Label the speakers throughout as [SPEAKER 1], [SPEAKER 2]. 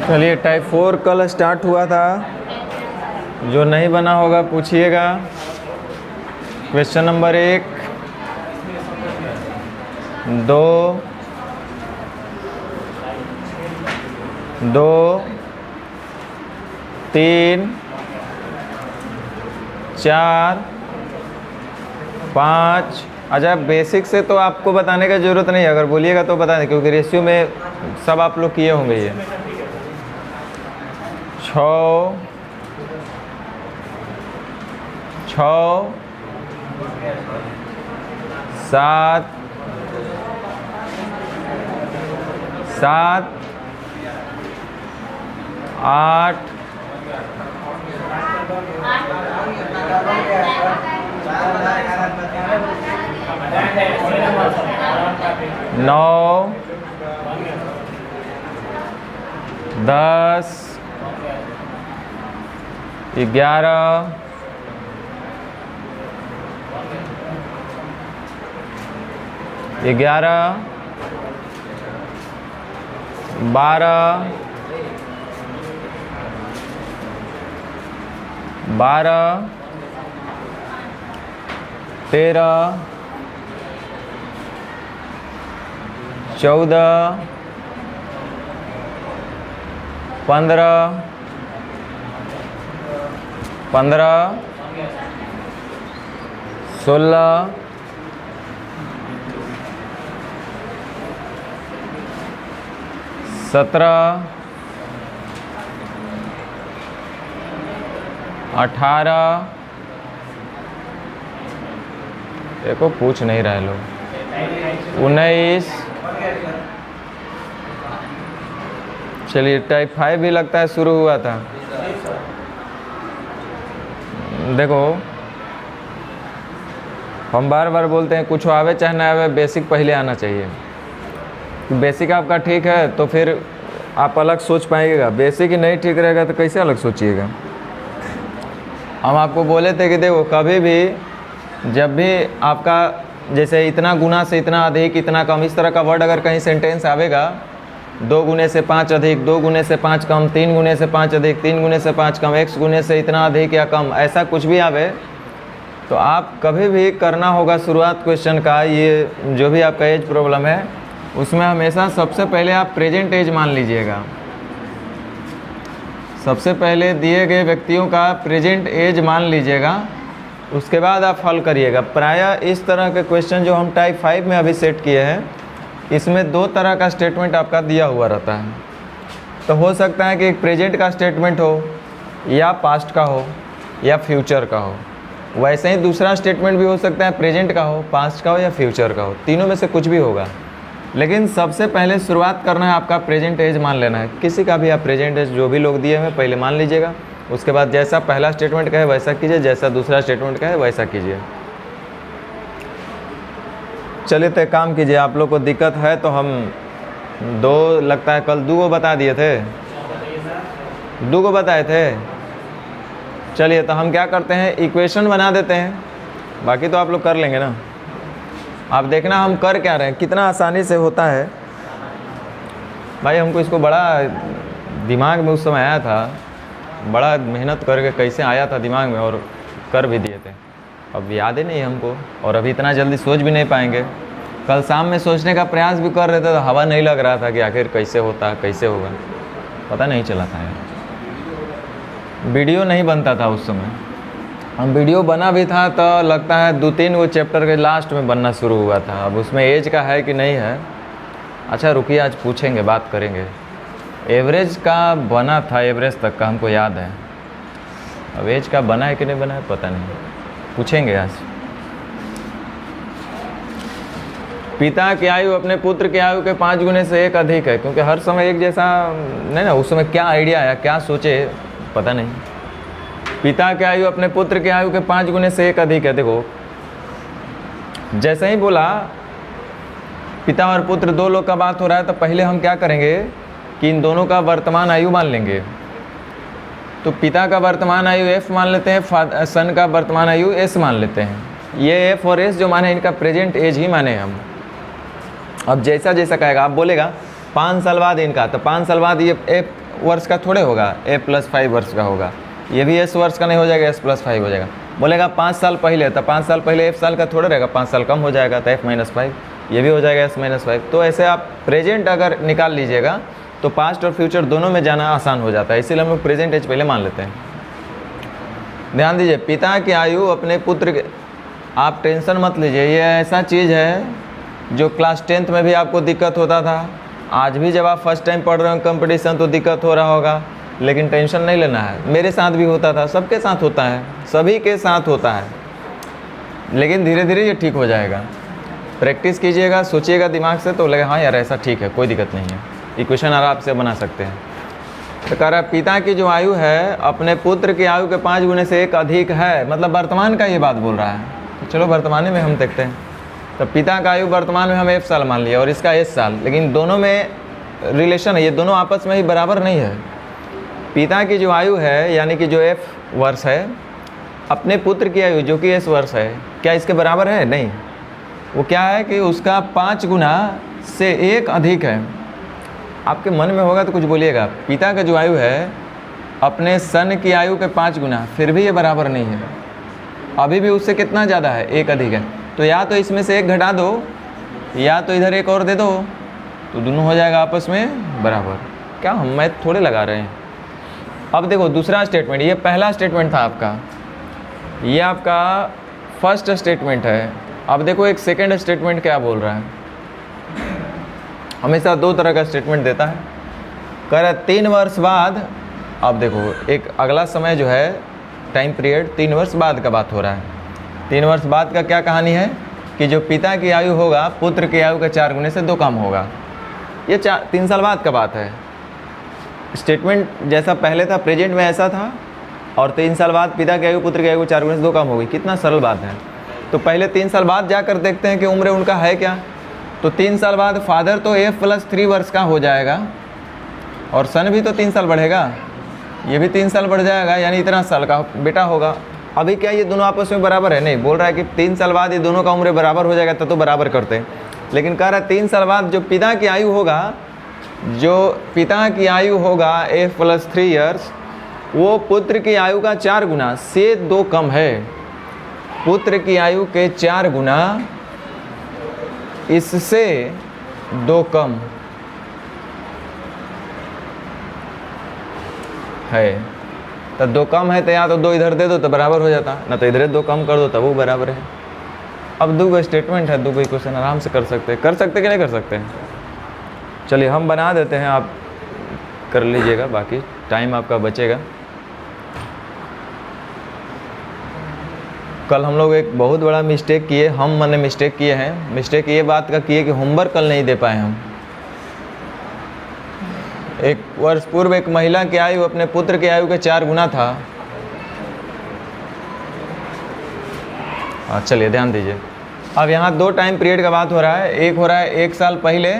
[SPEAKER 1] चलिए टाइप 4 कल स्टार्ट हुआ था, जो नहीं बना होगा पूछिएगा। Question number 1, 2, 3, 4, 5। अच्छा, बेसिक से तो आपको बताने का ज़रूरत नहीं है, अगर बोलिएगा तो बता दें, क्योंकि रेशियो में सब आप लोग किए होंगे। ये 6, 7, 8, 9, 10, 11, 12, 13, 14, 15, 16, 17, 18। देखो पूछ नहीं रहे लोग। 19। चलिए टाइप 5 भी लगता है शुरू हुआ था। देखो हम बार बार बोलते हैं, कुछ आवे चाहे ना आवे, बेसिक पहले आना चाहिए। बेसिक आपका ठीक है तो फिर आप अलग सोच पाएंगे। बेसिक ही नहीं ठीक रहेगा तो कैसे अलग सोचिएगा। हम आपको बोले थे कि देखो कभी भी जब भी आपका जैसे इतना गुना से इतना अधिक, इतना कम, इस तरह का वर्ड अगर कहीं सेंटेंस आवेगा, 2 गुने से 5 अधिक, 2 गुने से 5 कम, 3 गुने से 5 अधिक, 3 गुने से 5 कम, x गुने से इतना अधिक या कम, ऐसा कुछ भी आवे तो आप कभी भी करना होगा शुरुआत क्वेश्चन का, ये जो भी आपका एज प्रॉब्लम है उसमें हमेशा सबसे पहले आप प्रेजेंट एज मान लीजिएगा। सबसे पहले दिए गए व्यक्तियों का प्रेजेंट एज मान लीजिएगा, उसके बाद आप हल करिएगा। प्रायः इस तरह के क्वेश्चन जो हम टाइप 5 में अभी सेट किए हैं, इसमें 2 तरह का स्टेटमेंट आपका दिया हुआ रहता है। तो हो सकता है कि एक प्रेजेंट का स्टेटमेंट हो, या पास्ट का हो, या फ्यूचर का हो। वैसे ही दूसरा स्टेटमेंट भी हो सकता है प्रेजेंट का हो, पास्ट का हो, या फ्यूचर का हो। तीनों में से कुछ भी होगा, लेकिन सबसे पहले शुरुआत करना है आपका प्रेजेंट एज मान लेना है। किसी का भी आप प्रेजेंट एज जो भी लोग दिए हैं पहले मान लीजिएगा। उसके बाद जैसा पहला स्टेटमेंट का है वैसा कीजिए, जैसा दूसरा स्टेटमेंट का है वैसा कीजिए। चलिए तो काम कीजिए, आप लोग को दिक्कत है तो हम 2 लगता है कल 2 बता दिए थे, 2 बताए थे। चलिए तो हम क्या करते हैं, इक्वेशन बना देते हैं, बाकी तो आप लोग कर लेंगे ना। आप देखना हम कर क्या रहे हैं, कितना आसानी से होता है भाई। हमको इसको बड़ा दिमाग में उस समय आया था, बड़ा मेहनत करके कैसे आया था दिमाग में, और कर भी दिए थे। अब याद ही नहीं हमको, और अभी इतना जल्दी सोच भी नहीं पाएंगे। कल शाम में सोचने का प्रयास भी कर रहे थे तो हवा नहीं लग रहा था कि आखिर कैसे होता, कैसे होगा, पता नहीं चला था यार। वीडियो नहीं बनता था उस समय। हम वीडियो बना भी था तो लगता है 2-3 वो चैप्टर के लास्ट में बनना शुरू हुआ था। अब उसमें एज का है कि नहीं है, अच्छा रुकिए आज पूछेंगे, बात करेंगे। एवरेज का बना था, एवरेज तक का हमको याद है। अब एज का बना है कि नहीं बना है पता नहीं, पूछेंगे आज। पिता की आयु अपने पुत्र की आयु के 5 गुने से 1 अधिक है, क्योंकि हर समय एक जैसा नहीं ना। उस समय क्या आइडिया आया, क्या सोचे पता नहीं। पिता की आयु अपने पुत्र की आयु के 5 गुने से 1 अधिक है। देखो जैसे ही बोला पिता और पुत्र 2 लोग का बात हो रहा है, तो पहले हम क्या करेंगे कि इन दोनों का वर्तमान आयु मान लेंगे। तो पिता का वर्तमान आयु f मान लेते हैं, सन का वर्तमान आयु s मान लेते हैं। ये f और s जो माने इनका प्रेजेंट एज ही माने हम। अब जैसा जैसा कहेगा, आप बोलेगा 5 साल बाद इनका, तो 5 साल बाद ये वर्ष का थोड़े होगा, a+5 वर्ष का होगा। ये भी s वर्ष का नहीं हो जाएगा, s+5 हो जाएगा। बोलेगा 5 साल पहले, तो 5 साल पहले f साल का थोड़े रहेगा, 5 साल कम हो जाएगा तो f-5, ये भी हो जाएगा s-5। तो ऐसे आप प्रेजेंट अगर निकाल लीजिएगा तो पास्ट और फ्यूचर दोनों में जाना आसान हो जाता है, इसीलिए हम लोग प्रेजेंट एज पहले मान लेते हैं। ध्यान दीजिए, पिता की आयु अपने पुत्र के, आप टेंशन मत लीजिए, ये ऐसा चीज़ है जो क्लास 10th में भी आपको दिक्कत होता था, आज भी जब आप फर्स्ट टाइम पढ़ रहे हो कंपटीशन तो दिक्कत हो रहा होगा, लेकिन टेंशन नहीं लेना है। मेरे साथ भी होता था, सबके साथ होता है, सभी के साथ होता है, लेकिन धीरे धीरे ये ठीक हो जाएगा। प्रैक्टिस कीजिएगा, सोचिएगा दिमाग से तो लगे हाँ यार ऐसा ठीक है, कोई दिक्कत नहीं है, इक्वेशन आराम से बना सकते हैं। तो कह रहा है पिता की जो आयु है अपने पुत्र की आयु के 5 गुने से 1 अधिक है, मतलब वर्तमान का ये बात बोल रहा है। तो चलो वर्तमान में हम देखते हैं। तो पिता का आयु वर्तमान में हम f साल मान लिया और इसका s साल, लेकिन दोनों में रिलेशन है, ये दोनों आपस में ही बराबर नहीं है। पिता की जो आयु है यानी कि जो f वर्ष है, अपने पुत्र की आयु जो कि s वर्ष है, क्या इसके बराबर है? नहीं, वो क्या है कि उसका 5 गुना से 1 अधिक है। आपके मन में होगा तो कुछ बोलिएगा, पिता का जो आयु है अपने सन की आयु के 5 गुना, फिर भी ये बराबर नहीं है, अभी भी उससे कितना ज़्यादा है? 1 अधिक है। तो या तो इसमें से 1 घटा दो या तो इधर 1 और दे दो, तो दोनों हो जाएगा आपस में बराबर। क्या हम मैथ थोड़े लगा रहे हैं। अब देखो दूसरा स्टेटमेंट, ये पहला स्टेटमेंट था आपका, ये आपका फर्स्ट स्टेटमेंट है। अब देखो एक सेकेंड स्टेटमेंट क्या बोल रहा है। हमेशा 2 तरह का स्टेटमेंट देता है। कह रहा है 3 वर्ष बाद, अब देखो एक अगला समय जो है टाइम पीरियड 3 वर्ष बाद का बात हो रहा है। 3 वर्ष बाद का क्या कहानी है कि जो पिता की आयु होगा पुत्र की आयु के 4 गुने से 2 कम होगा। ये 3 साल बाद का बात है। स्टेटमेंट जैसा पहले था प्रेजेंट में ऐसा था, और 3 साल बाद पिता की आयु पुत्र की आयु 4 गुने से 2 कम होगी। कितना सरल बात है। तो पहले 3 साल बाद जाकर देखते हैं कि उम्र उनका है क्या। तो 3 साल बाद फादर तो f+3 वर्ष का हो जाएगा और सन भी तो 3 साल बढ़ेगा, ये भी 3 साल बढ़ जाएगा, यानी इतना साल का बेटा होगा। अभी क्या ये दोनों आपस में बराबर है? नहीं, बोल रहा है कि 3 साल बाद ये दोनों का उम्र बराबर हो जाएगा तो बराबर करते हैं। लेकिन कह रहा है 3 साल बाद जो पिता की आयु होगा, जो पिता की आयु होगा f+3 ईयर्स, वो पुत्र की आयु का 4 गुना से 2 कम है। पुत्र की आयु के 4 गुना इससे 2 कम है। तो 2 कम है तो या तो 2 इधर दे दो तो बराबर हो जाता, ना तो इधर 2 कम कर दो तब वो बराबर है। अब 2 स्टेटमेंट है, 2 इक्वेशन आराम से कर सकते कि नहीं कर सकते हैं? चलिए हम बना देते हैं, आप कर लीजिएगा, बाकी टाइम आपका बचेगा। कल हम लोग एक बहुत बड़ा मिस्टेक किए, मैंने मिस्टेक किए हैं। मिस्टेक ये बात का किए कि होमवर्क कल नहीं दे पाए हम। 1 वर्ष पूर्व एक महिला की आयु अपने पुत्र की आयु के 4 गुना था। चलिए ध्यान दीजिए, अब यहाँ 2 टाइम पीरियड का बात हो रहा है। एक हो रहा है 1 साल पहले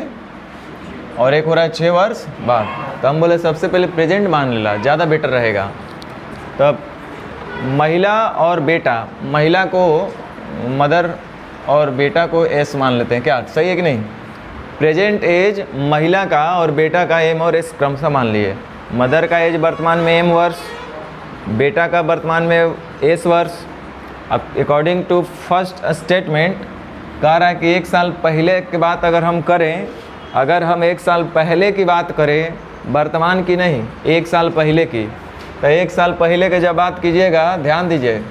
[SPEAKER 1] और एक हो रहा है 6 वर्ष बाद। तो हम बोले सबसे पहले प्रेजेंट मान लेना, ज़्यादा बेटर रहेगा। तब महिला और बेटा, महिला को मदर और बेटा को एस मान लेते हैं, क्या सही है कि नहीं? प्रेजेंट एज महिला का और बेटा का एम और एस क्रमशः मान लिए। मदर का एज वर्तमान में एम वर्ष, बेटा का वर्तमान में एस वर्ष। अब अकॉर्डिंग टू फर्स्ट स्टेटमेंट कह रहा है कि 1 साल पहले की बात अगर हम करें, अगर हम 1 साल पहले की बात करें, वर्तमान की नहीं, 1 साल पहले की, तो 1 साल पहले के जब बात कीजिएगा, ध्यान दीजिए,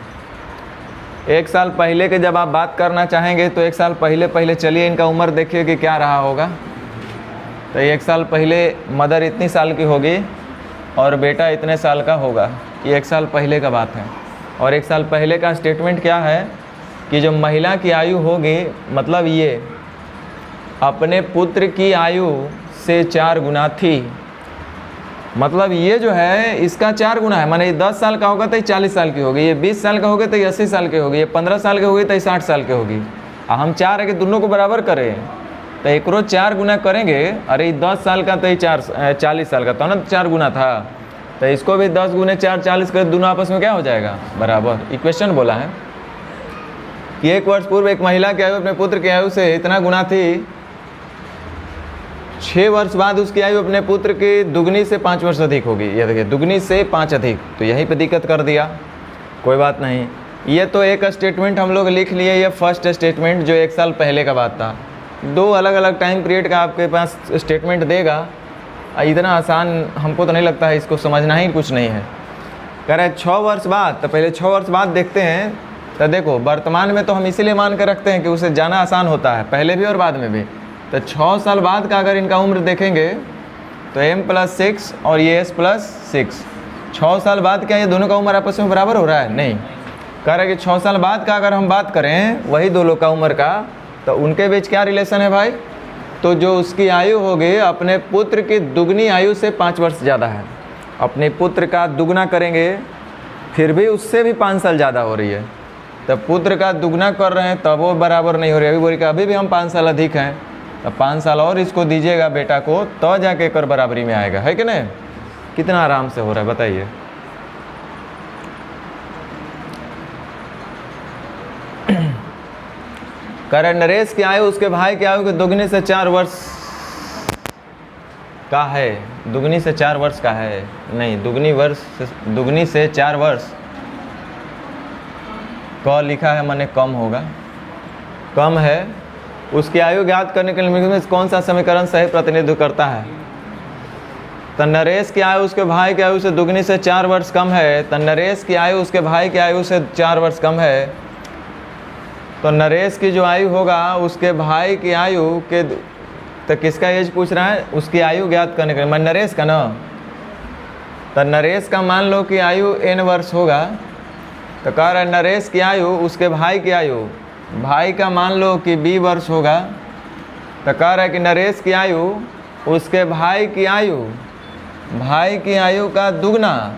[SPEAKER 1] 1 साल पहले के जब आप बात करना चाहेंगे तो 1 साल पहले चलिए इनका उम्र देखिए कि क्या रहा होगा। तो 1 साल पहले मदर इतनी साल की होगी और बेटा इतने साल का होगा। ये 1 साल पहले का बात है। और 1 साल पहले का स्टेटमेंट क्या है कि जो महिला की आयु होगी, मतलब ये अपने पुत्र की आयु से 4 गुना थी, मतलब ये जो है इसका 4 गुना है। माने 10 साल का होगा तो ये 40 साल की होगी, ये 20 साल का होगा तो ये 80 साल की होगी, ये 15 साल की होगी तो ये 60 साल की होगी। हम चाह रहे कि दोनों को बराबर करें, तो एक रोज 4 गुना करेंगे। अरे 10 साल का तो ये 40 साल का था ना, 4 गुना था, तो इसको भी 10 गुने 4 40 कर, दोनों आपस में क्या हो जाएगा? बराबर। इक्वेशन बोला है कि 1 वर्ष पूर्व एक महिला की आयु अपने पुत्र की आयु से इतना गुना थी, 6 वर्ष बाद उसकी आयु अपने पुत्र की दुगनी से 5 वर्ष अधिक होगी। ये देखिए, दुगनी से 5 अधिक, तो यहीं पे दिक्कत कर दिया, कोई बात नहीं। ये तो एक स्टेटमेंट हम लोग लिख लिए, ये फर्स्ट स्टेटमेंट जो 1 साल पहले का बात था। 2 अलग अलग टाइम पीरियड का आपके पास स्टेटमेंट देगा, इतना आसान हमको तो नहीं लगता है, इसको समझना ही कुछ नहीं है। कह रहे 6 वर्ष बाद, तो पहले 6 वर्ष बाद देखते हैं। तो देखो, वर्तमान में तो हम इसीलिए मान कर रखते हैं कि उसे जाना आसान होता है, पहले भी और बाद में भी। तो 6 साल बाद का अगर इनका उम्र देखेंगे तो m+6 और ये s+6, 6 साल बाद क्या ये दोनों का उम्र आपस में बराबर हो रहा है? नहीं। कह रहे कि 6 साल बाद का अगर हम बात करें वही दो लोग का उम्र का, तो उनके बीच क्या रिलेशन है भाई? तो जो उसकी आयु होगी अपने पुत्र की दुगनी आयु से 5 वर्ष ज़्यादा है। अपने पुत्र का दुगना करेंगे फिर भी उससे भी 5 साल ज़्यादा हो रही है। तब पुत्र का दुगना कर रहे हैं तब वो बराबर नहीं हो रही। अभी बोल के अभी भी हम 5 साल अधिक हैं, तब 5 साल और इसको दीजिएगा बेटा को, तो जाके कर बराबरी में आएगा, है कि नहीं? कितना आराम से हो रहा है बताइए। करण नरेश की आयु उसके भाई की आयु के दुगनी से 4 वर्ष का है। दुगनी से 4 वर्ष का है नहीं, दुगनी से 4 वर्ष क लिखा है, माने कम होगा, कम है। उसकी आयु ज्ञात करने के लिए कौन सा समीकरण सही प्रतिनिधित्व करता है? तो नरेश की आयु उसके भाई की आयु से दुगनी से 4 वर्ष कम है। तो नरेश की आयु उसके भाई की आयु से 4 वर्ष कम है, तो नरेश की जो आयु होगा उसके भाई की आयु के, तो किसका एज पूछ रहा है? उसकी आयु ज्ञात करने के लिए, नरेश का ना। तो नरेश का मान लो कि आयु n वर्ष होगा, तो कह रहा है नरेश की आयु उसके भाई की आयु, भाई का मान लो कि b वर्ष होगा, तो कह रहा है कि नरेश की आयु उसके भाई की आयु का दुगना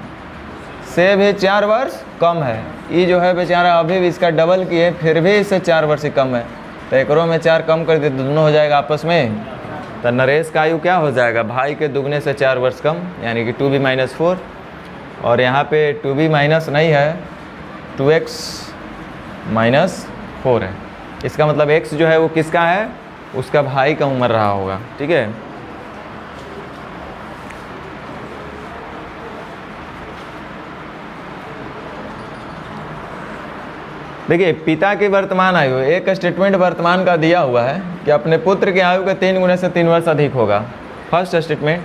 [SPEAKER 1] से भी 4 वर्ष कम है। ये जो है बेचारा अभी भी इसका डबल किए फिर भी इससे 4 वर्ष ही कम है, तो एकरों में 4 कम कर दे तो दोनों हो जाएगा आपस में। तो नरेश का आयु क्या हो जाएगा? भाई के दुगने से 4 वर्ष कम, यानी कि 2b-4, और यहाँ पे 2b माइनस नहीं है, 2x-4 है। इसका मतलब x जो है वो किसका है? उसका भाई का उम्र रहा होगा, ठीक है। देखिए, पिता की वर्तमान आयु, एक स्टेटमेंट वर्तमान का दिया हुआ है कि अपने पुत्र की आयु के 3 गुने से 3 वर्ष अधिक होगा, फर्स्ट स्टेटमेंट।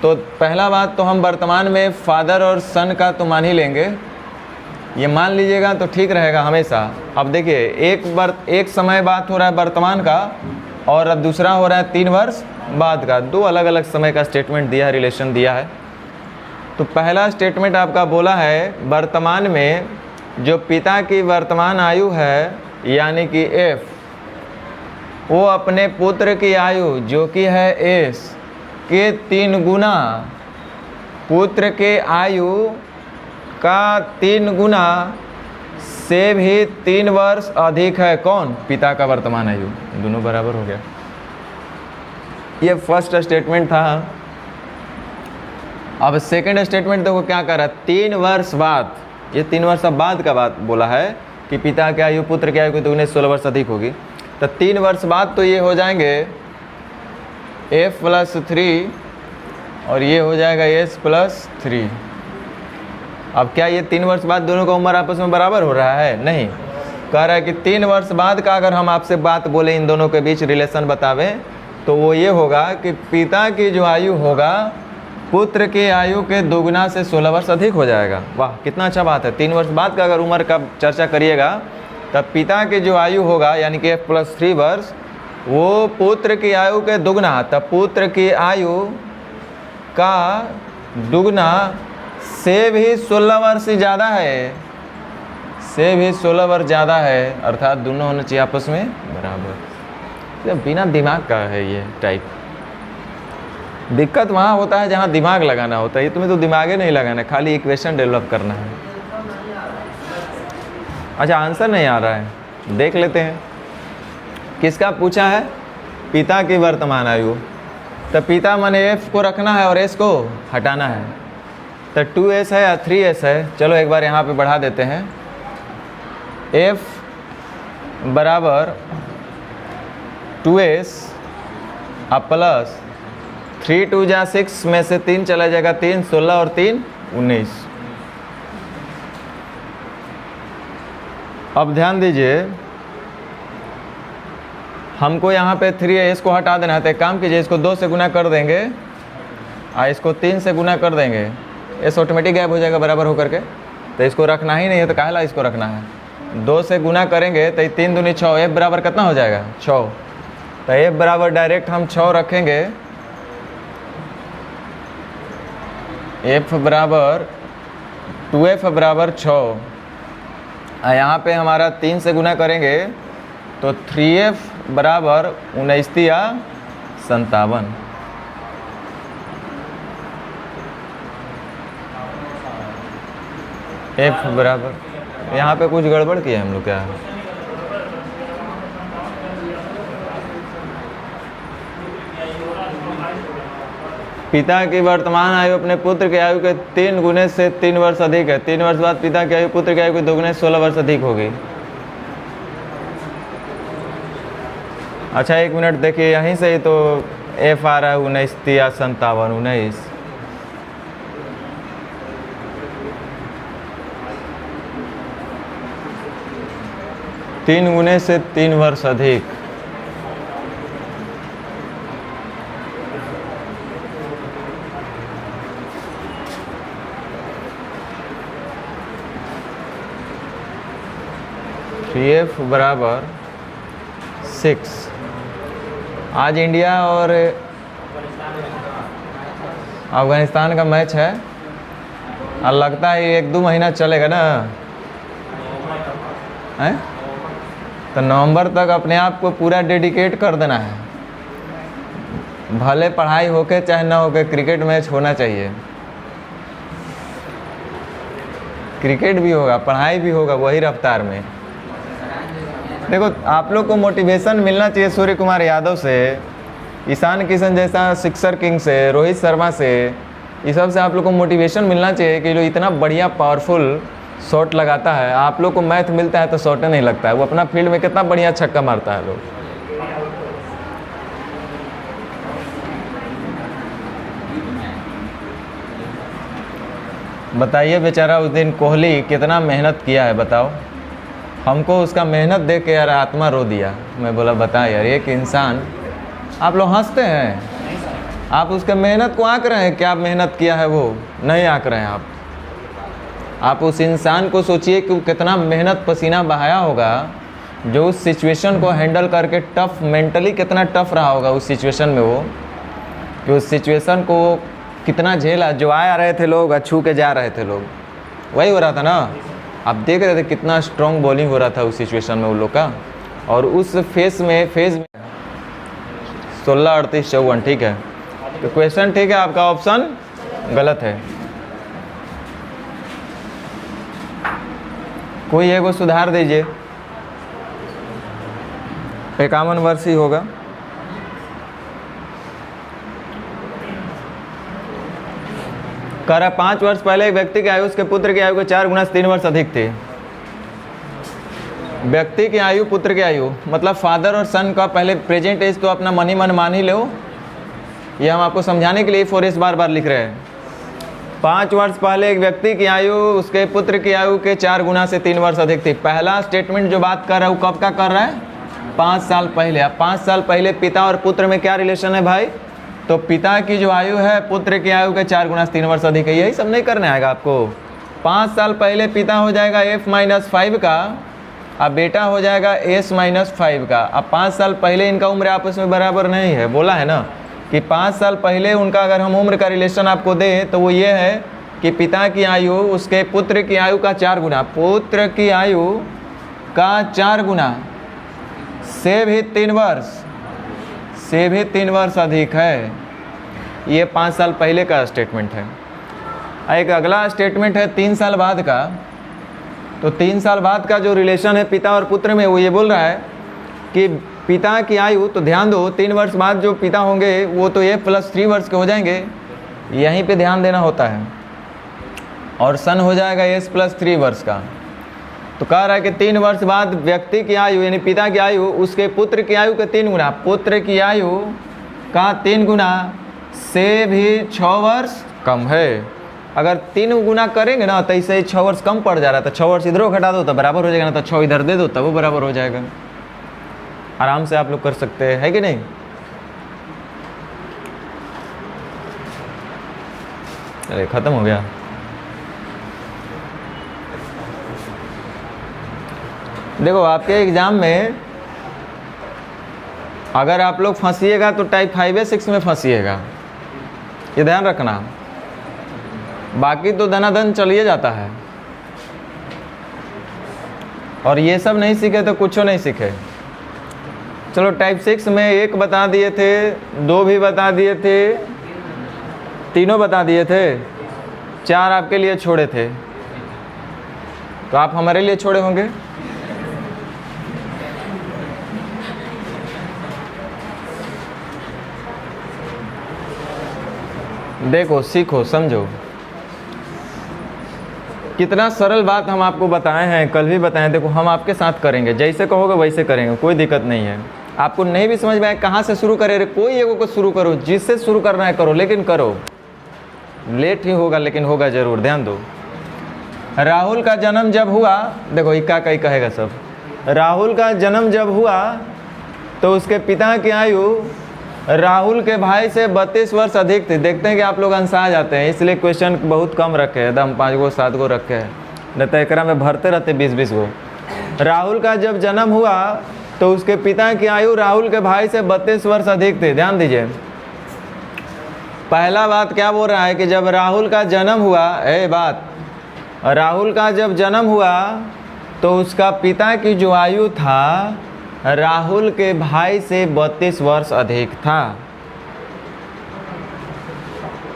[SPEAKER 1] तो पहला बात तो हम वर्तमान में फादर और सन का तो मान ही लेंगे, ये मान लीजिएगा तो ठीक रहेगा हमेशा। अब देखिए, एक समय बात हो रहा है वर्तमान का और दूसरा हो रहा है 3 वर्ष बाद का, 2 अलग अलग समय का स्टेटमेंट दिया है, रिलेशन दिया है। तो पहला स्टेटमेंट आपका बोला है वर्तमान में जो पिता की वर्तमान आयु है यानी कि f, वो अपने पुत्र की आयु जो कि है s के 3 गुना, पुत्र के आयु का 3 गुना से भी 3 वर्ष अधिक है। कौन? पिता का वर्तमान आयु, दोनों बराबर हो गया। ये फर्स्ट स्टेटमेंट था। अब सेकंड स्टेटमेंट देखो क्या कर रहा है, 3 वर्ष बाद, ये 3 वर्ष बाद का बात बोला है कि पिता की आयु पुत्र की आयु के दुगने 16 वर्ष अधिक होगी। तो 3 वर्ष बाद तो ये हो जाएंगे f+3 और ये हो जाएगा s+3। अब क्या ये 3 वर्ष बाद दोनों का उम्र आपस में बराबर हो रहा है? नहीं। कह रहा है कि 3 वर्ष बाद का अगर हम आपसे बात बोले, इन दोनों के बीच रिलेशन बतावें, तो वो ये होगा कि पिता की जो आयु होगा पुत्र की आयु के दोगुना से 16 वर्ष अधिक हो जाएगा। वाह, कितना अच्छा बात है। 3 वर्ष बाद का अगर उम्र का चर्चा करिएगा तब पिता की जो आयु होगा यानी कि f+3 वर्ष, वो पुत्र की आयु के दुगना, तब पुत्र की आयु का दुगना से भी 16 वर्ष ज़्यादा है, से भी 16 वर्ष ज़्यादा है, अर्थात दोनों होने चाहिए आपस में बराबर। तो बिना दिमाग का है ये टाइप। दिक्कत वहाँ होता है जहाँ दिमाग लगाना होता है, तुम्हें तो दिमाग ही नहीं लगाना है, खाली इक्वेशन डेवलप करना है। अच्छा, आंसर नहीं आ रहा है, देख लेते हैं। किसका पूछा है? पिता की वर्तमान आयु। तो पिता माने f को रखना है और s को हटाना है। तो 2s है या 3s है? चलो एक बार यहाँ पे बढ़ा देते हैं। f बराबर 2s अब प्लस 3 2 जा 6 में से 3 चला जाएगा 3, 16 और 3 19। अब ध्यान दीजिए, हमको यहाँ पे 3 है, इसको हटा देना है। तो एक काम कीजिए, इसको 2 से गुना कर देंगे और इसको 3 से गुना कर देंगे, इस ऑटोमेटिक गैप हो जाएगा बराबर होकर के। तो इसको रखना ही नहीं है, तो काहे ला इसको रखना है। 2 से गुना करेंगे तो 3 दूनी 6, एफ बराबर कितना हो जाएगा 6। तो एफ बराबर डायरेक्ट हम 6 रखेंगे, एफ बराबर 2f बराबर 6। यहाँ पे हमारा 3 से गुना करेंगे तो 3f बराबर 19 या 57। एफ बराबर, यहाँ पे कुछ गड़बड़ किया हम लोग क्या है। पिता की वर्तमान आयु अपने पुत्र की आयु के 3 गुने से 3 वर्ष अधिक है। 3 वर्ष बाद पिता की आयु पुत्र की आयु के 2 गुने 16 वर्ष अधिक होगी। अच्छा 1 मिनट देखिए, यहीं से ही तो एफ आ रहा है 19 या 57, 19। तीन गुने से 3 वर्ष अधिक, एफ बराबर 6। आज इंडिया और अफगानिस्तान का मैच है और लगता है 1-2 महीना चलेगा ना है? तो नवंबर तक अपने आप को पूरा डेडिकेट कर देना है। भले पढ़ाई होके चाहे ना होके, क्रिकेट मैच होना चाहिए। क्रिकेट भी होगा, पढ़ाई भी होगा, वही रफ्तार में। देखो आप लोग को मोटिवेशन मिलना चाहिए सूर्य कुमार यादव से, ईशान किशन जैसा सिक्सर किंग से, रोहित शर्मा से, इस सब से आप लोग को मोटिवेशन मिलना चाहिए कि जो इतना बढ़िया पावरफुल शॉट लगाता है। आप लोग को मैथ मिलता है तो शॉट नहीं लगता है, वो अपना फील्ड में कितना बढ़िया छक्का मारता है लोग। बताइए बेचारा उस दिन कोहली कितना मेहनत किया है, बताओ। हमको उसका मेहनत देख के यार आत्मा रो दिया। मैं बोला बता यार, एक इंसान, आप लोग हंसते हैं, आप उसके मेहनत को आंक रहे हैं, क्या मेहनत किया है वो नहीं आंक रहे हैं आप उस इंसान को सोचिए कि कितना मेहनत पसीना बहाया होगा, जो उस सिचुएशन को हैंडल करके टफ, मेंटली कितना टफ रहा होगा उस सिचुएशन में वो, कि उस सिचुएशन को कितना झेला। जो आ रहे थे लोग, छू के जा रहे थे लोग, वही हो रहा था ना। आप देख रहे थे कितना स्ट्रॉन्ग बॉलिंग हो रहा था उस सिचुएशन में उन लोग का। और उस फेज में 16 38 54, ठीक है। तो क्वेश्चन ठीक है, आपका ऑप्शन गलत है। कोई एगो सुधार दीजिए, 51 वर्ष ही होगा। कह रहा 5 वर्ष पहले एक व्यक्ति की आयु उसके पुत्र की आयु के 4 गुना 3 वर्ष अधिक थी। व्यक्ति की आयु, पुत्र की आयु, मतलब फादर और सन का पहले प्रेजेंट एज तो अपना मन ही मन मान ही लो। ये हम आपको समझाने के लिए 4s बार बार लिख रहे हैं। 5 वर्ष पहले एक व्यक्ति की आयु उसके पुत्र की आयु के 4 गुना से 3 वर्ष अधिक थी। पहला स्टेटमेंट जो बात कर रहा है वो कब का कर रहा है? 5 साल पहले। अब 5 साल पहले पिता और पुत्र में क्या रिलेशन है भाई? तो पिता की जो आयु है पुत्र की आयु के 4 गुना 3 वर्ष अधिक है। यही सब नहीं करने आएगा आपको। 5 साल पहले पिता हो जाएगा f-5 का, अब बेटा हो जाएगा s-5 का। अब 5 साल पहले इनका उम्र आपस में बराबर नहीं है, बोला है ना कि 5 साल पहले उनका अगर हम उम्र का रिलेशन आपको दें तो वो ये है कि पिता की आयु उसके पुत्र की आयु का 4 गुना, पुत्र की आयु का 4 गुना से भी 3 वर्ष अधिक है। ये 5 साल पहले का स्टेटमेंट है। एक अगला स्टेटमेंट है 3 साल बाद का। तो 3 साल बाद का जो रिलेशन है पिता और पुत्र में, वो ये बोल रहा है कि पिता की आयु, तो ध्यान दो 3 वर्ष बाद जो पिता होंगे वो तो f+3 वर्ष के हो जाएंगे, यहीं पे ध्यान देना होता है। और सन हो जाएगा s+3 वर्ष का। तो कह रहा है कि 3 वर्ष बाद व्यक्ति की आयु यानी पिता की आयु उसके पुत्र की आयु के 3 गुना, पुत्र की आयु का 3 गुना से भी 6 वर्ष कम है। अगर 3 गुना करेंगे ना तो इससे 6 वर्ष कम पड़ जा रहा था, 6 वर्ष इधरों घटा दो तो बराबर हो जाएगा, ना तो 6 इधर दे दो तब वो बराबर हो जाएगा। आराम से आप लोग कर सकते हैं, है कि नहीं? अरे खत्म हो गया। देखो आपके एग्जाम में अगर आप लोग फंसिएगा तो टाइप 5 या 6 में फंसिएगा, ये ध्यान रखना। बाकी तो धनाधन चलिए जाता है, और ये सब नहीं सीखे तो कुछ नहीं सीखे। चलो टाइप 6 में 1 बता दिए थे, 2 भी बता दिए थे, तीनों बता दिए थे, 4 आपके लिए छोड़े थे, तो आप हमारे लिए छोड़े होंगे। देखो सीखो समझो, कितना सरल बात हम आपको बताए हैं, कल भी बताएं। देखो हम आपके साथ करेंगे, जैसे कहोगे वैसे करेंगे, कोई दिक्कत नहीं है। आपको नहीं भी समझ में आए कहाँ से शुरू करे, कोई एगो को शुरू करो, जिससे शुरू करना है करो, लेकिन करो। लेट ही होगा लेकिन होगा ज़रूर, ध्यान दो। राहुल का जन्म जब हुआ, देखो इक्का कई कहेगा सब। राहुल का जन्म जब हुआ तो उसके पिता की आयु राहुल के भाई से 32 वर्ष अधिक थी। देखते हैं कि आप लोग अंसा जाते हैं, इसलिए क्वेश्चन बहुत कम रखे हैं, एकदम 5 गो 7 गो रखे हैं, नहीं तो एकरा में भरते रहते 20-20 गो। राहुल का जब जन्म हुआ तो उसके पिता की आयु राहुल के भाई से 32 वर्ष अधिक थी। ध्यान दीजिए, पहला बात क्या बोल रहा है कि जब राहुल का जन्म हुआ, राहुल का जब जन्म हुआ तो उसका पिता की जो आयु था राहुल के भाई से 32 वर्ष अधिक था।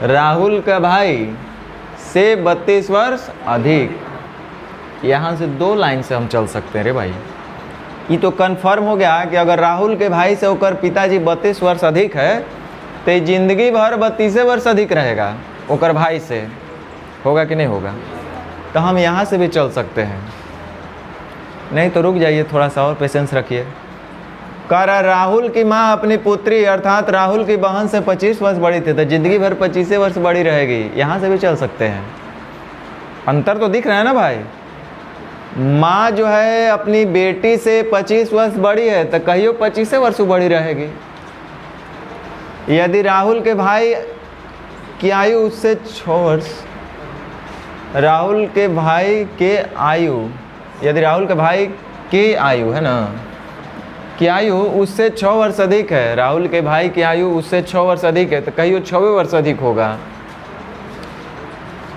[SPEAKER 1] राहुल का भाई से 32 वर्ष अधिक, यहाँ से 2 लाइन से हम चल सकते हैं रे भाई। ये तो कन्फर्म हो गया कि अगर राहुल के भाई से होकर पिताजी 32 वर्ष अधिक है तो जिंदगी भर 32 वर्ष अधिक रहेगा होकर भाई से, होगा कि नहीं होगा? तो हम यहाँ से भी चल सकते हैं। नहीं तो रुक जाइए, थोड़ा सा और पेशेंस रखिए। कह रहा राहुल की माँ अपनी पुत्री अर्थात राहुल की बहन से 25 वर्ष बड़ी थी, तो जिंदगी भर 25 वर्ष बड़ी रहेगी। यहाँ से भी चल सकते हैं। अंतर तो दिख रहा है ना भाई। माँ जो है अपनी बेटी से 25 वर्ष बड़ी है तो कहियो 25 वर्ष बड़ी रहेगी। यदि राहुल के भाई की आयु उससे 6 वर्ष, राहुल के भाई के आयु, यदि राहुल के भाई की आयु है ना, की आयु उससे 6 वर्ष अधिक है, राहुल के भाई की आयु उससे 6 वर्ष अधिक है तो कहियो 6 वर्ष अधिक होगा।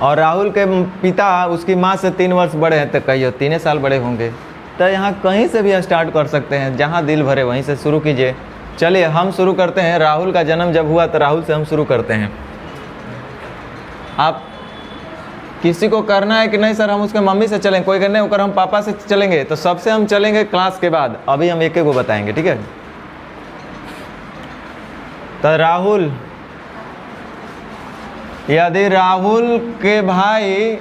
[SPEAKER 1] और राहुल के पिता उसकी माँ से 3 वर्ष बड़े हैं तो कहियो 3 साल बड़े होंगे। तो यहाँ कहीं से भी स्टार्ट कर सकते हैं, जहाँ दिल भरे वहीं से शुरू कीजिए। चलिए हम शुरू करते हैं। राहुल का जन्म जब हुआ तो राहुल से हम शुरू करते हैं। आप किसी को करना है कि नहीं सर हम उसके मम्मी से चलेंगे, कोई करने होकर हम पापा से चलेंगे, तो सबसे हम चलेंगे क्लास के बाद। अभी हम एक एक को बताएंगे, ठीक है? तो राहुल, यदि राहुल के भाई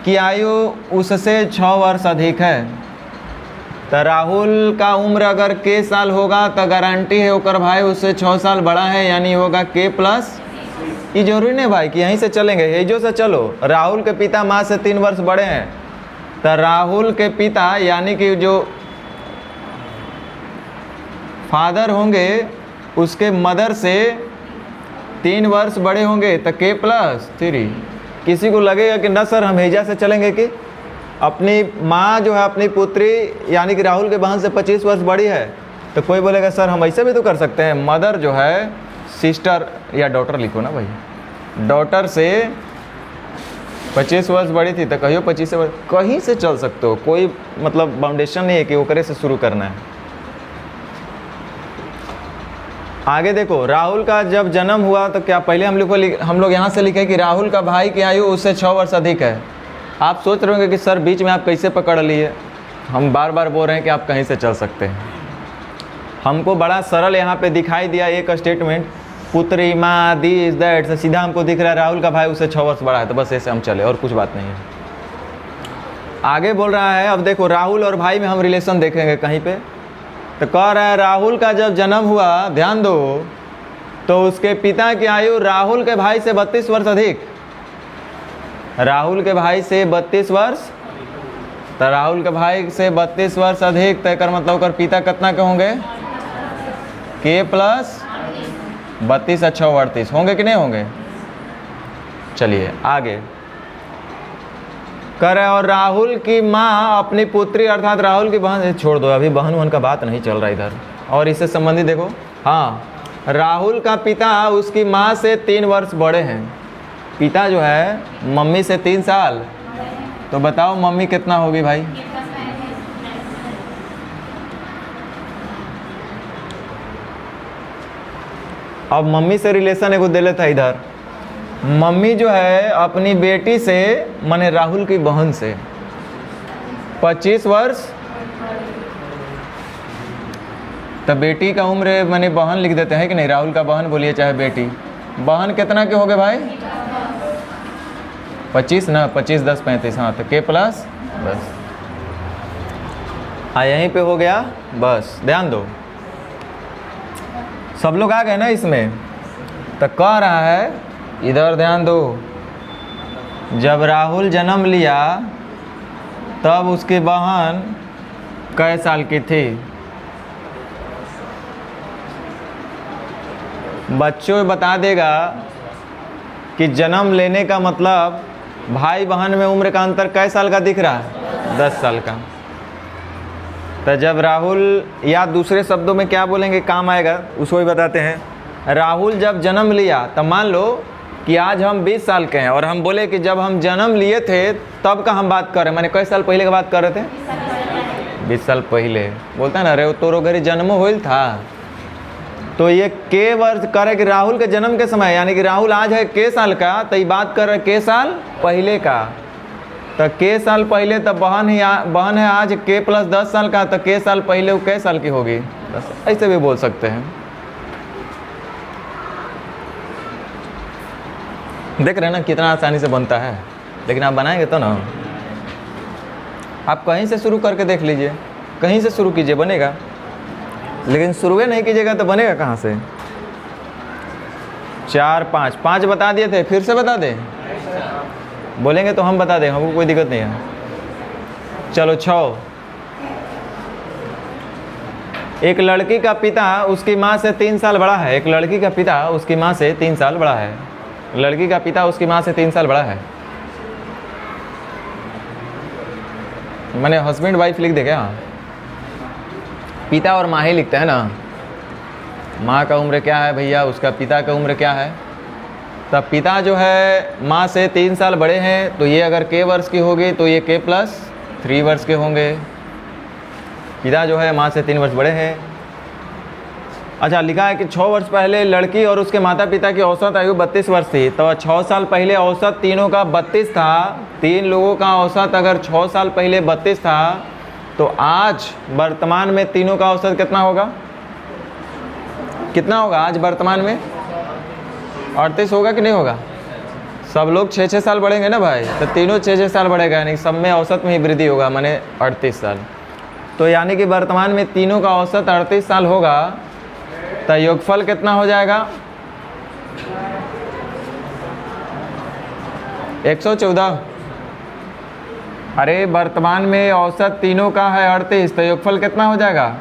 [SPEAKER 1] की आयु उससे 6 वर्ष अधिक है तो राहुल का उम्र अगर के साल होगा तो गारंटी है होकर भाई उससे 6 साल बड़ा है, यानी होगा के प्लस। ये जरूरी नहीं भाई कि यहीं से चलेंगे, एजो से चलो। राहुल के पिता माँ से 3 वर्ष बड़े हैं तो राहुल के पिता यानी कि जो फादर होंगे उसके मदर से 3 वर्ष बड़े होंगे तो के प्लस 3। किसी को लगेगा कि ना सर हम हेजा से चलेंगे कि अपनी माँ जो है अपनी पुत्री यानी कि राहुल के बहन से 25 वर्ष बड़ी है, तो कोई बोलेगा सर हम ऐसे भी तो कर सकते हैं। मदर जो है सिस्टर या डॉटर लिखो ना भाई, डॉटर से 25 वर्ष बड़ी थी तो कहियो 25 वर्ष, कहीं से चल सकते हो, कोई मतलब बाउंडेशन नहीं है कि ओकरे से शुरू करना है। आगे देखो, राहुल का जब जन्म हुआ तो क्या पहले हम लोग यहाँ से लिखे कि राहुल का भाई की आयु उससे 6 वर्ष अधिक है। आप सोच रहे होंगे कि सर बीच में आप कैसे पकड़ लिए। हम बार बार बोल रहे हैं कि आप कहीं से चल सकते हैं। हमको बड़ा सरल यहाँ पे दिखाई दिया एक स्टेटमेंट, पुत्री माँ दिस दैट, से सीधा हमको दिख रहा है राहुल का भाई उससे 6 वर्ष बड़ा है, तो बस ऐसे हम चले और कुछ बात नहीं है। आगे बोल रहा है, अब देखो राहुल और भाई में हम रिलेशन देखेंगे कहीं पे। तो कह रहा है राहुल का जब जन्म हुआ, ध्यान दो, तो उसके पिता की आयु राहुल के भाई से 32 वर्ष अधिक। राहुल के भाई से 32 वर्ष, तो राहुल के भाई से 32 वर्ष अधिक, तो कर मतलब कर पिता कितना के होंगे? के प्लस 32 अच्छा 38 होंगे कि नहीं होंगे? चलिए आगे करे। और राहुल की माँ अपनी पुत्री अर्थात राहुल की बहन, छोड़ दो अभी बहन वहन का बात नहीं चल रहा इधर। और इससे संबंधित देखो, हाँ, राहुल का पिता उसकी माँ से 3 वर्ष बड़े हैं। पिता जो है मम्मी से 3 साल, तो बताओ मम्मी कितना होगी भाई? अब मम्मी से रिलेशन एक दे लेता इधर। मम्मी जो है अपनी बेटी से माने राहुल की बहन से 25 वर्ष, तब बेटी का उम्र माने बहन लिख देते हैं कि नहीं? राहुल का बहन बोलिए चाहे बेटी। बहन कितना के हो गए भाई? 25 ना, 25 10 35, हाँ, तो के प्लस 10। हाँ यहीं पे हो गया बस, ध्यान दो। सब लोग आ गए ना इसमें? तो कह रहा है इधर ध्यान दो, जब राहुल जन्म लिया तब उसकी बहन कै साल की थी? बच्चों बता देगा कि जन्म लेने का मतलब भाई बहन में उम्र का अंतर कै साल का दिख रहा है? 10 साल का। तो जब राहुल, या दूसरे शब्दों में क्या बोलेंगे काम आएगा उसको भी बताते हैं। राहुल जब जन्म लिया तब मान लो कि आज हम 20 साल के हैं और हम बोले कि जब हम जन्म लिए थे तब का हम बात कर रहे हैं, मैंने कई साल पहले की बात कर रहे थे? 20 साल पहले। बोलता है ना रे तोरो घरी जन्म होइल था, तो ये के वर्ष करे कि राहुल के जन्म के समय, यानी कि राहुल आज है के साल का, तो ये बात कर रहे के साल पहले का। तो के साल पहले, तो बहन है आज के प्लस 10 साल का, तो के साल पहले वो कै साल की होगी? ऐसे भी बोल सकते हैं। देख रहे हैं ना कितना आसानी से बनता है, लेकिन आप बनाएंगे तो ना। आप कहीं से शुरू करके देख लीजिए, कहीं से शुरू कीजिए बनेगा, लेकिन शुरू नहीं कीजिएगा तो बनेगा कहाँ से? 4 5 5 बता दिए थे, फिर से बता दें? बोलेंगे तो हम बता दें, हमको कोई दिक्कत नहीं है। चलो 6। एक लड़की का पिता उसकी माँ से 3 साल बड़ा है। एक लड़की का पिता उसकी माँ से 3 साल बड़ा है। लड़की का पिता उसकी माँ से 3 साल बड़ा है। मैंने हस्बैंड वाइफ लिख दे क्या? पिता और माँ ही लिखते हैं ना। माँ का उम्र क्या है भैया, उसका पिता का उम्र क्या है? तब पिता जो है माँ से 3 साल बड़े हैं, तो ये अगर के वर्ष की होगी तो ये के प्लस 3 वर्ष के होंगे। पिता जो है माँ से 3 वर्ष बड़े हैं। अच्छा लिखा है कि 6 वर्ष पहले लड़की और उसके माता पिता की औसत आयु 32 वर्ष थी। तो 6 साल पहले औसत तीनों का 32 था। 3 लोगों का औसत अगर 6 साल पहले 32 था, तो आज वर्तमान में तीनों का औसत कितना होगा? कितना होगा आज वर्तमान में? 38 होगा कि नहीं होगा? सब लोग 6-6 साल बढ़ेंगे ना भाई, तो तीनों 6-6 साल बढ़ेगा, यानी सब में औसत में ही वृद्धि होगा, माने 38 साल। तो यानी कि वर्तमान में तीनों का औसत 38 साल होगा। तो योगफल कितना हो जाएगा? 114। अरे वर्तमान में औसत तीनों का है 38, तो योगफल कितना हो जाएगा?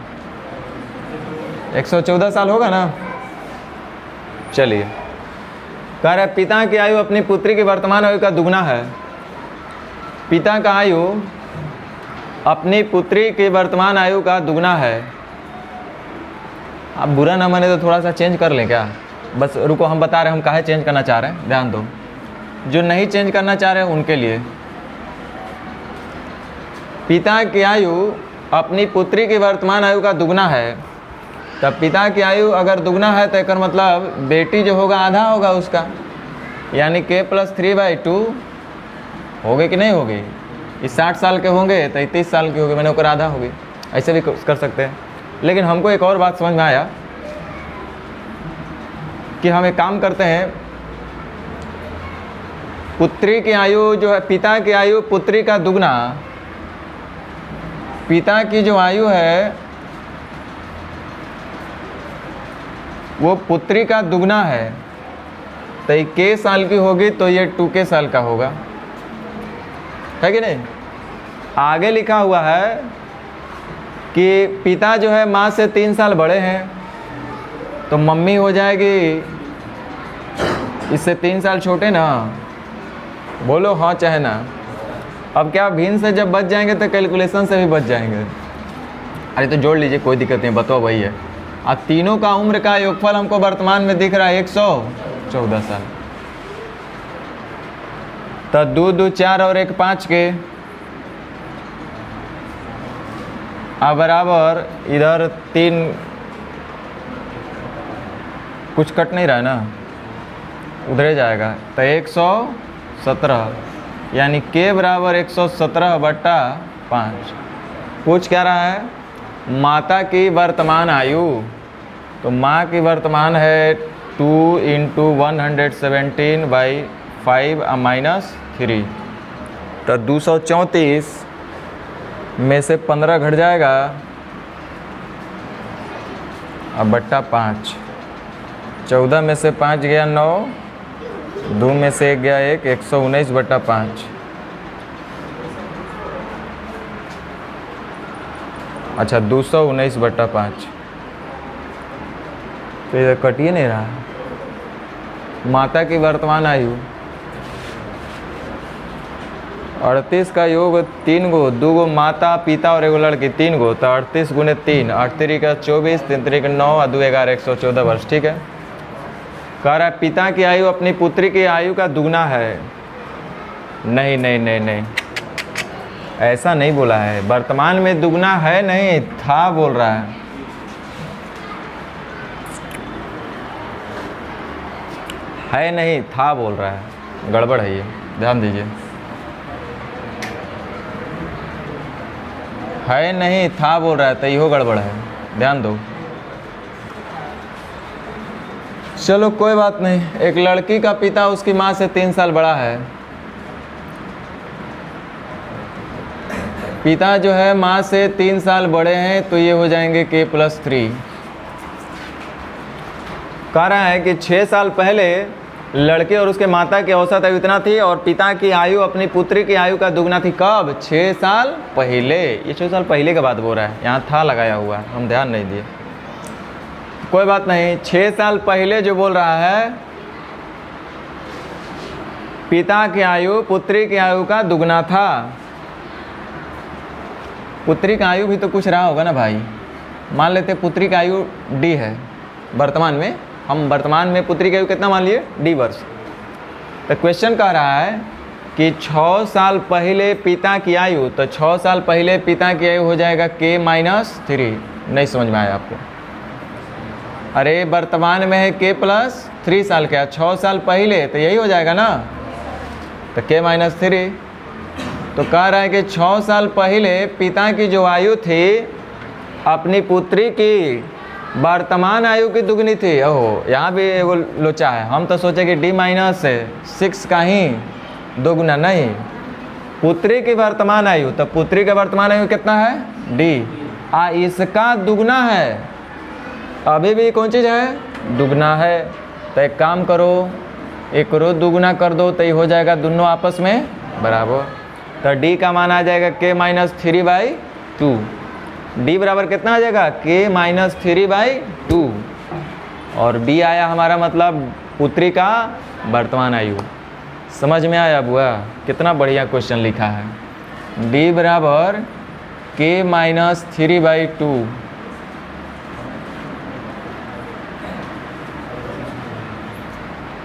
[SPEAKER 1] 114 साल होगा ना। चलिए कह रहे पिता की आयु अपनी पुत्री की वर्तमान आयु का दुगना है। पिता का आयु अपनी पुत्री की वर्तमान आयु का दुगना है। आप बुरा ना माने तो थोड़ा सा चेंज कर लें क्या? बस रुको, हम बता रहे हैं हम काहे चेंज करना चाह रहे हैं, ध्यान दो। जो नहीं चेंज करना चाह रहे हैं उनके लिए, पिता की आयु अपनी पुत्री की वर्तमान आयु का दुगना है। तब पिता की आयु अगर दुगना है तो एक मतलब बेटी जो होगा आधा होगा उसका, यानी के प्लस 3/2 होगी कि नहीं होगी? इस 60 साल के होंगे तो 30 साल की होगी, मैंने ओकर आधा होगी। ऐसे भी कर सकते हैं। लेकिन हमको एक और बात समझ में आया कि हम एक काम करते हैं, पुत्री की आयु जो है, पिता की आयु पुत्री का दुगना, पिता की जो आयु है वो पुत्री का दुगना है, तो ये k साल की होगी तो ये 2k साल का होगा, है कि नहीं। आगे लिखा हुआ है कि पिता जो है माँ से 3 साल बड़े हैं, तो मम्मी हो जाएगी इससे 3 साल छोटे ना, बोलो हाँ चाहे ना। अब क्या भिन्न से जब बच जाएंगे तो कैलकुलेशन से भी बच जाएंगे। अरे तो जोड़ लीजिए, कोई दिक्कत नहीं, बताओ वही है। अब तीनों का उम्र का योगफल हमको वर्तमान में दिख रहा है 114 साल। तो 2 2 4 और 1 5 के अब बराबर इधर 3 कुछ कट नहीं रहा है ना, उधरे जाएगा, तो 117 यानी k बराबर 117/5। पूछ क्या रहा है, माता की वर्तमान आयु। तो माँ की वर्तमान है 2 × 117/5 तो 234 में से 15 घट जाएगा अब बट्टा 5। 14 में से 5 गया 9, 2 में से 1 गया 1, 119/5। अच्छा 219/5, तो ये कटिए नहीं रहा। माता की वर्तमान आयु 38 का योग 3 गो, 2 गो माता पिता और 1 लड़की 3 गो, तो 38 × 3 8 3 का 24, 3 3 9 और 2 11 114 वर्ष। ठीक है। कह रहा है पिता की आयु अपनी पुत्री की आयु का दुगना है। नहीं नहीं नहीं नहीं, ऐसा नहीं बोला है। वर्तमान में दुगना है नहीं, था बोल रहा है। है नहीं, था बोल रहा है, गड़बड़ है ये, ध्यान दीजिए। है नहीं, था बोल रहा है, तो यो गड़बड़ है, ध्यान दो। चलो कोई बात नहीं। एक लड़की का पिता उसकी माँ से 3 साल बड़ा है। पिता जो है माँ से 3 साल बड़े हैं, तो ये हो जाएंगे k+3। कह रहा है कि 6 साल पहले लड़के और उसके माता की औसत आयु इतना थी और पिता की आयु अपनी पुत्री की आयु का दुगना थी। कब? 6 साल पहले। ये 6 साल पहले का बात बोल रहा है, यहाँ था लगाया हुआ है, हम ध्यान नहीं दिए। कोई बात नहीं। 6 साल पहले जो बोल रहा है, पिता की आयु पुत्री की आयु का दुगना था। पुत्री की आयु भी तो कुछ रहा होगा ना भाई। मान लेते पुत्री की आयु d है वर्तमान में, हम वर्तमान में पुत्री की आयु कितना मान लिए? d वर्ष। तो क्वेश्चन कह रहा है कि 6 साल पहले पिता की आयु, तो 6 साल पहले पिता की आयु हो जाएगा k-3। नहीं समझ में आया आपको? अरे वर्तमान में है k+3 साल का, 6 साल पहले तो यही हो जाएगा ना, तो k-3। तो कह रहा है कि 6 साल पहले पिता की जो आयु थी अपनी पुत्री की वर्तमान आयु की दुगनी थी। ओहो, यहाँ भी एगो लोचा है। हम तो सोचे कि d-6 का ही दोगुना, नहीं, पुत्री की वर्तमान आयु। तो पुत्री का वर्तमान आयु कितना है? d। इसका दुगना है। अभी भी कौन चीज़ है? दुगना है। तो एक काम करो, एक रो दुगना कर दो, तो ये हो जाएगा दोनों आपस में बराबर। तो d का मान आ जाएगा k-3/2। d बराबर कितना आ जाएगा? k-3/2। और b आया हमारा मतलब पुत्री का वर्तमान आयु। समझ में आया बुआ? कितना बढ़िया क्वेश्चन लिखा है। d बराबर k-3/2।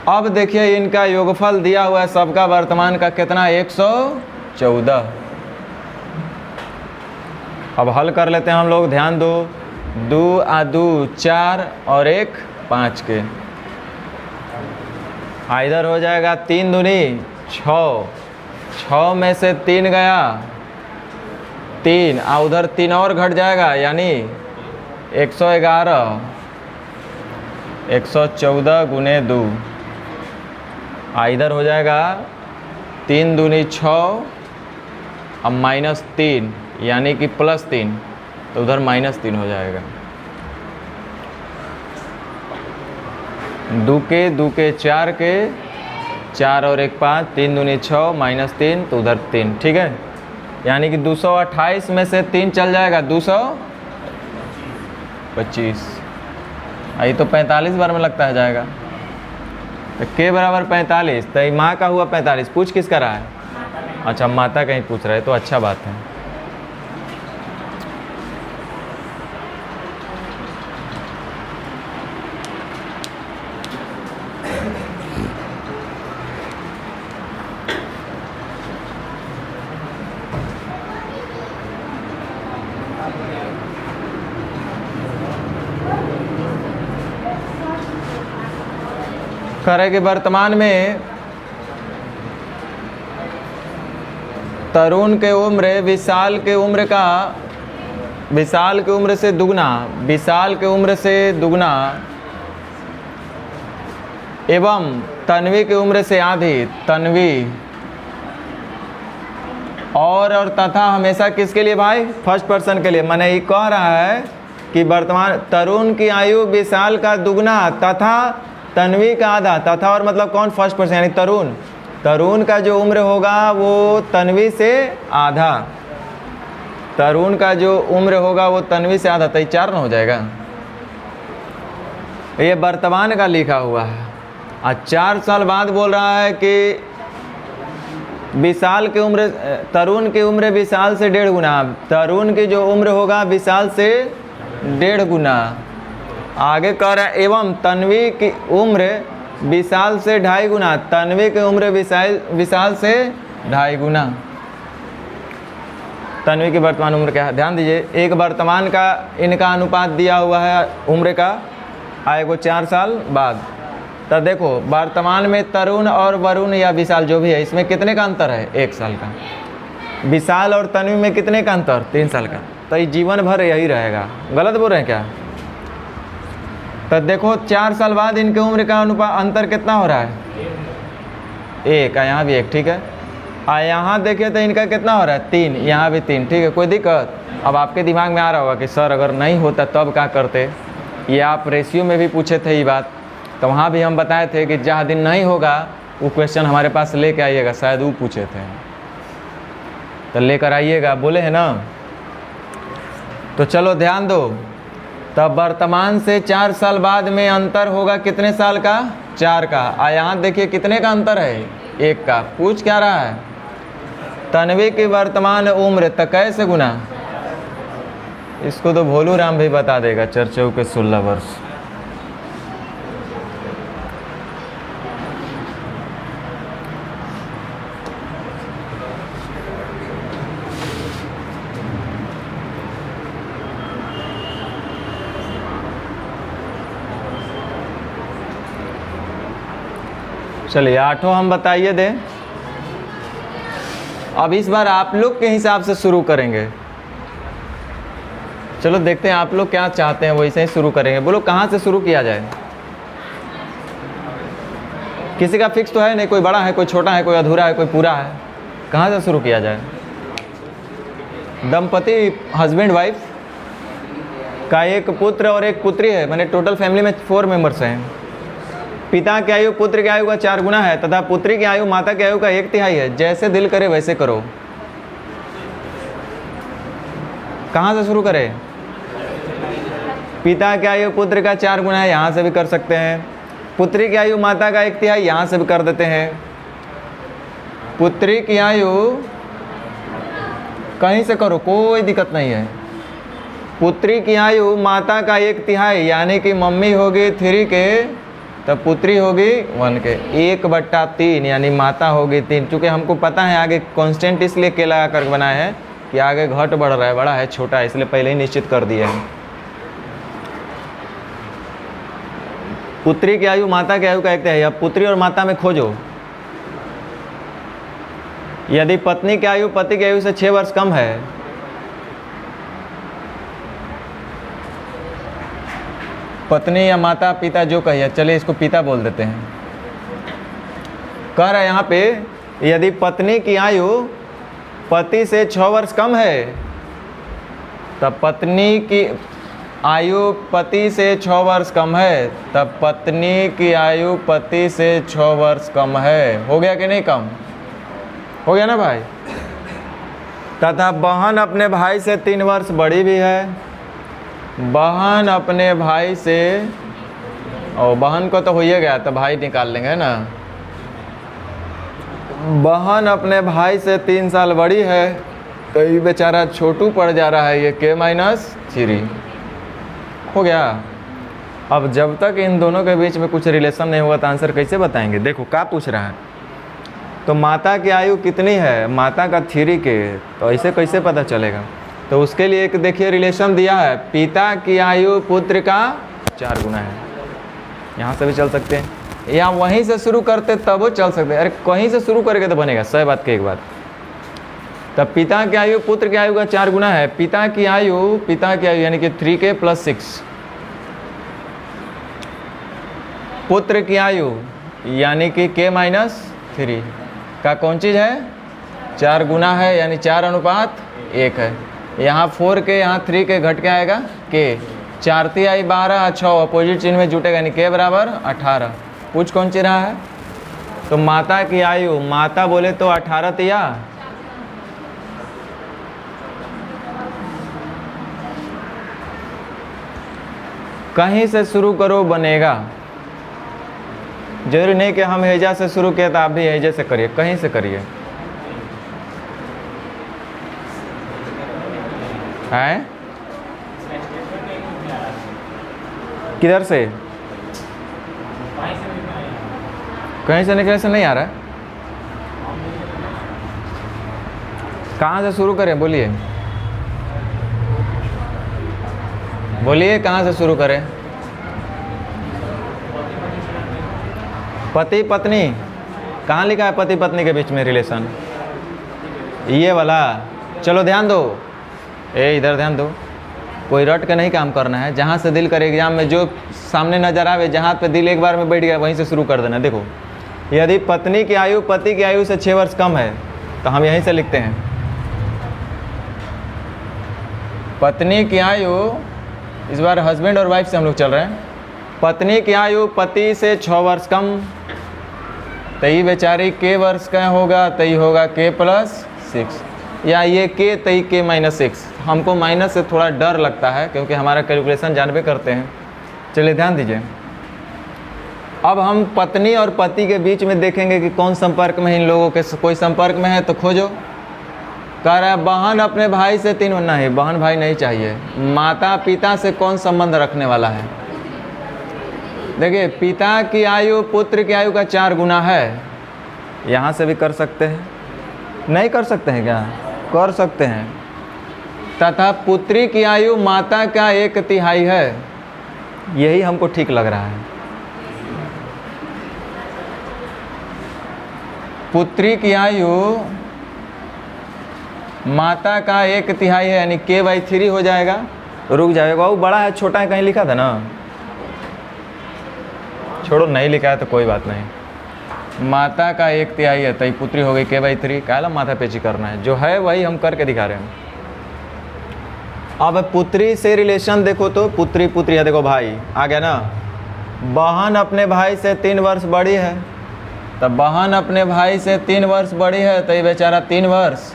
[SPEAKER 1] अब देखिए इनका योगफल दिया हुआ है सबका वर्तमान का कितना? 114। अब हल कर लेते हैं हम लोग, ध्यान दो। 2 आ 2 4 और 1 5 के। इधर हो जाएगा 3 दूनी 6, 6 में से 3 गया 3, उधर 3 और घट जाएगा यानी 111। 114 × 2। इधर हो जाएगा 3 दूनी 6 अब -3 यानी कि +3, तो उधर -3 हो जाएगा। दो के 4 के 4 और 1 5, 3 दूनी 6 -3 तो उधर 3, ठीक है। यानी कि 228 में से 3 चल जाएगा 225। यही तो 45 बार में लगता है जाएगा। तो के बराबर 45, तो माँ का हुआ 45। पूछ किसका रहा है? अच्छा, माता का ही पूछ रहा है, तो अच्छा बात है। करे कि वर्तमान में तरुण के उम्र विशाल के उम्र से दुगना एवं तन्वी की उम्र से आधी, तन्वी और तथा हमेशा किसके लिए भाई? फर्स्ट पर्सन के लिए। मैंने ये कह रहा है कि वर्तमान तरुण की आयु विशाल का दुगना तथा तन्वी का आधा। तथा और मतलब कौन? फर्स्ट पर्सन, यानी तरुण का जो उम्र होगा वो तन्वी से आधा। तरुण का जो उम्र होगा वो तन्वी से आधा, तो 4 न हो जाएगा। ये वर्तमान का लिखा हुआ है। और 4 साल बाद बोल रहा है कि विशाल की उम्र, तरुण की उम्र विशाल से 1.5 गुना। तरुण की जो उम्र होगा विशाल से 1.5 गुना। आगे कह रहा है एवं तन्वी की उम्र विशाल से 2.5 गुना। तन्वी की उम्र विशाल से 2.5 गुना। तन्वी की वर्तमान उम्र क्या है? ध्यान दीजिए, एक वर्तमान का इनका अनुपात दिया हुआ है उम्र का, आएगा 4 साल बाद। तो देखो वर्तमान में तरुण और वरुण या विशाल जो भी है, इसमें कितने का अंतर है? 1 साल का। विशाल और तन्वी में कितने का अंतर? 3 साल का। तो ये जीवन भर यही रहेगा। गलत बोल रहे हैं क्या? तो देखो 4 साल बाद इनके उम्र का अंतर कितना हो रहा है? 1। यहाँ भी 1, ठीक है। यहाँ देखिए तो इनका कितना हो रहा है? 3। यहाँ भी 3, ठीक है। कोई दिक्कत? अब आपके दिमाग में आ रहा होगा कि सर अगर नहीं होता तब क्या करते? ये आप रेशियो में भी पूछे थे ये बात, तो वहाँ भी हम बताए थे कि जहाँ दिन नहीं होगा वो क्वेश्चन हमारे पास लेके आइएगा। शायद वो पूछे थे, तो लेकर आइएगा, बोले हैं ना। तो चलो ध्यान दो। तब वर्तमान से 4 साल बाद में अंतर होगा कितने साल का? 4 का। यहाँ देखिए कितने का अंतर है? 1 का। पूछ क्या रहा है? तन्वी की वर्तमान उम्र तो कैसे गुना? इसको तो भोलू राम भी बता देगा। 4 के 16 वर्ष। चलिए 8वां हम बताइए दे। अब इस बार आप लोग के हिसाब से शुरू करेंगे। चलो देखते हैं आप लोग क्या चाहते हैं, वैसे ही शुरू करेंगे। बोलो कहाँ से शुरू किया जाए? किसी का फिक्स तो है नहीं, कोई बड़ा है, कोई छोटा है, कोई अधूरा है, कोई पूरा है। कहाँ से शुरू किया जाए? दंपति हस्बैंड वाइफ का एक पुत्र और एक पुत्री है, माने टोटल फैमिली में 4 मेंबर्स हैं। पिता की आयु पुत्र की आयु का 4 गुना है तथा पुत्री की आयु माता की आयु का 1/3 है। जैसे दिल करे वैसे करो। कहाँ से शुरू करें? पिता की आयु पुत्र का 4 गुना है, यहाँ से भी कर सकते हैं। पुत्री की आयु माता का 1/3, यहाँ से भी कर देते हैं। पुत्री की आयु कहीं से करो, कोई दिक्कत नहीं है। पुत्री की आयु माता का 1/3, यानी कि मम्मी होगी 3 के तो पुत्री होगी 1 के। 1/3 यानी माता होगी 3। चूँकि हमको पता है आगे कांस्टेंट इसलिए के लगा कर बनाए हैं कि आगे घट बढ़ रहा है, बड़ा है छोटा है, इसलिए पहले ही निश्चित कर दिए हैं। पुत्री की आयु माता की आयु का 1/3। अब पुत्री और माता में खोजो। यदि पत्नी की आयु पति की आयु से 6 वर्ष कम है, पत्नी या माता पिता जो कहिए, चलिए इसको पिता बोल देते हैं। कह रहा है यहाँ पे यदि पत्नी की आयु पति से 6 वर्ष कम है, तब पत्नी की आयु पति से 6 वर्ष कम है, तब पत्नी की आयु पति से 6 वर्ष कम है। हो गया कि नहीं कम? हो गया ना भाई? तथा बहन अपने भाई से 3 वर्ष बड़ी भी है। बहन अपने भाई से, और बहन को तो हो ही गया, तो भाई निकाल लेंगे ना। बहन अपने भाई से 3 साल बड़ी है, तो ये बेचारा छोटू पड़ जा रहा है, ये k-3। हो गया। अब जब तक इन दोनों के बीच में कुछ रिलेशन नहीं होगा तो आंसर कैसे बताएंगे? देखो क्या पूछ रहा है, तो माता की आयु कितनी है? माता का 3k, तो ऐसे कैसे पता चलेगा? तो उसके लिए एक देखिए रिलेशन दिया है, पिता की आयु पुत्र का 4 गुना है। यहाँ से भी चल सकते हैं, या वहीं से शुरू करते तब वो चल सकते हैं। अरे कहीं से शुरू करेंगे तो बनेगा, सही बात की एक बात। तब पिता की आयु पुत्र की आयु का 4 गुना है। पिता की आयु यानी कि 3k + 6। पुत्र की आयु यानी कि k-3 का कौन चीज़ है? 4 गुना है, यानी 4:1 है। यहाँ 4k, यहाँ 3k, घट के आएगा k। 4 × 3 = 12, 6 अपोजिट चिन्ह में जुटेगा, यानी k = 18। पूछ कौन सी रहा है? तो माता की आयु, माता बोले तो 18 तिया, कहीं से शुरू करो बनेगा। जरूरी नहीं कि हम हेजा से शुरू किया तो आप भी हेजे से करिए, कहीं से करिए। हैं? किधर से? कहीं से निकले से नहीं आ रहा है। कहाँ से शुरू करें? बोलिए बोलिए, कहाँ से शुरू करें? पति पत्नी, कहाँ लिखा है पति पत्नी के बीच में रिलेशन? ये वाला। चलो ध्यान दो, इधर ध्यान दो। कोई रट के नहीं काम करना है, जहाँ से दिल करे एग्जाम में जो सामने नजर आवे, जहाँ पे दिल एक बार में बैठ गया वहीं से शुरू कर देना। देखो, यदि पत्नी की आयु पति की आयु से 6 वर्ष कम है तो हम यहीं से लिखते हैं पत्नी की आयु, इस बार हस्बैंड और वाइफ से हम लोग चल रहे हैं। पत्नी की आयु पति से 6 वर्ष कम, तो ये बेचारी k वर्ष का होगा, तो ये होगा k + 6, या ये k तो ये k-6। हमको माइनस से थोड़ा डर लगता है क्योंकि हमारा कैलकुलेशन जानबे करते हैं। चलिए ध्यान दीजिए। अब हम पत्नी और पति के बीच में देखेंगे कि कौन संपर्क में है इन लोगों के। कोई संपर्क में है तो खोजो। कह रहा है बहन अपने भाई से 3, नहीं बहन भाई नहीं चाहिए। माता पिता से कौन संबंध रखने वाला है? देखिए, पिता की आयु पुत्र की आयु का 4 गुना है। यहाँ से भी कर सकते हैं, नहीं कर सकते हैं क्या? कर सकते हैं। तथा पुत्री की आयु माता का 1/3 है। यही हमको ठीक लग रहा है। पुत्री की आयु माता का 1/3 है, यानी k/3 हो जाएगा। रुक जाएगा, वो बड़ा है छोटा है कहीं लिखा था ना? छोड़ो, नहीं लिखा है तो कोई बात नहीं। माता का 1/3 है, तो पुत्री हो गई k/3। काला माथा पेची करना है, जो है वही हम करके दिखा रहे हैं। अब पुत्री से रिलेशन देखो तो पुत्री पुत्री है, देखो भाई आ गया ना। बहन अपने भाई से 3 वर्ष बड़ी है, तब बहन अपने भाई से 3 वर्ष बड़ी है, तो ये बेचारा 3 वर्ष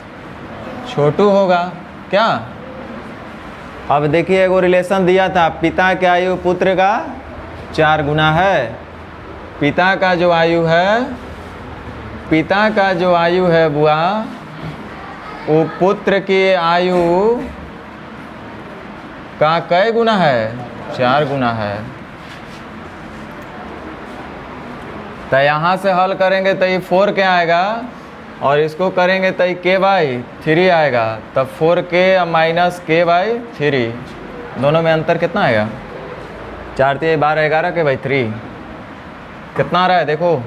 [SPEAKER 1] छोटू होगा क्या? अब देखिए, एगो रिलेशन दिया था, पिता की आयु पुत्र का 4 गुना है। पिता का जो आयु है बुआ, वो पुत्र की आयु का कै गुना है? 4 गुना है। तो यहाँ से हल करेंगे तो ये 4 क्या आएगा, और इसको करेंगे तो ये k/3 आएगा। तब 4k - k/3, दोनों में अंतर कितना आएगा? 4 × 3 = 12, 11 k/3 कितना आ रहा है? देखो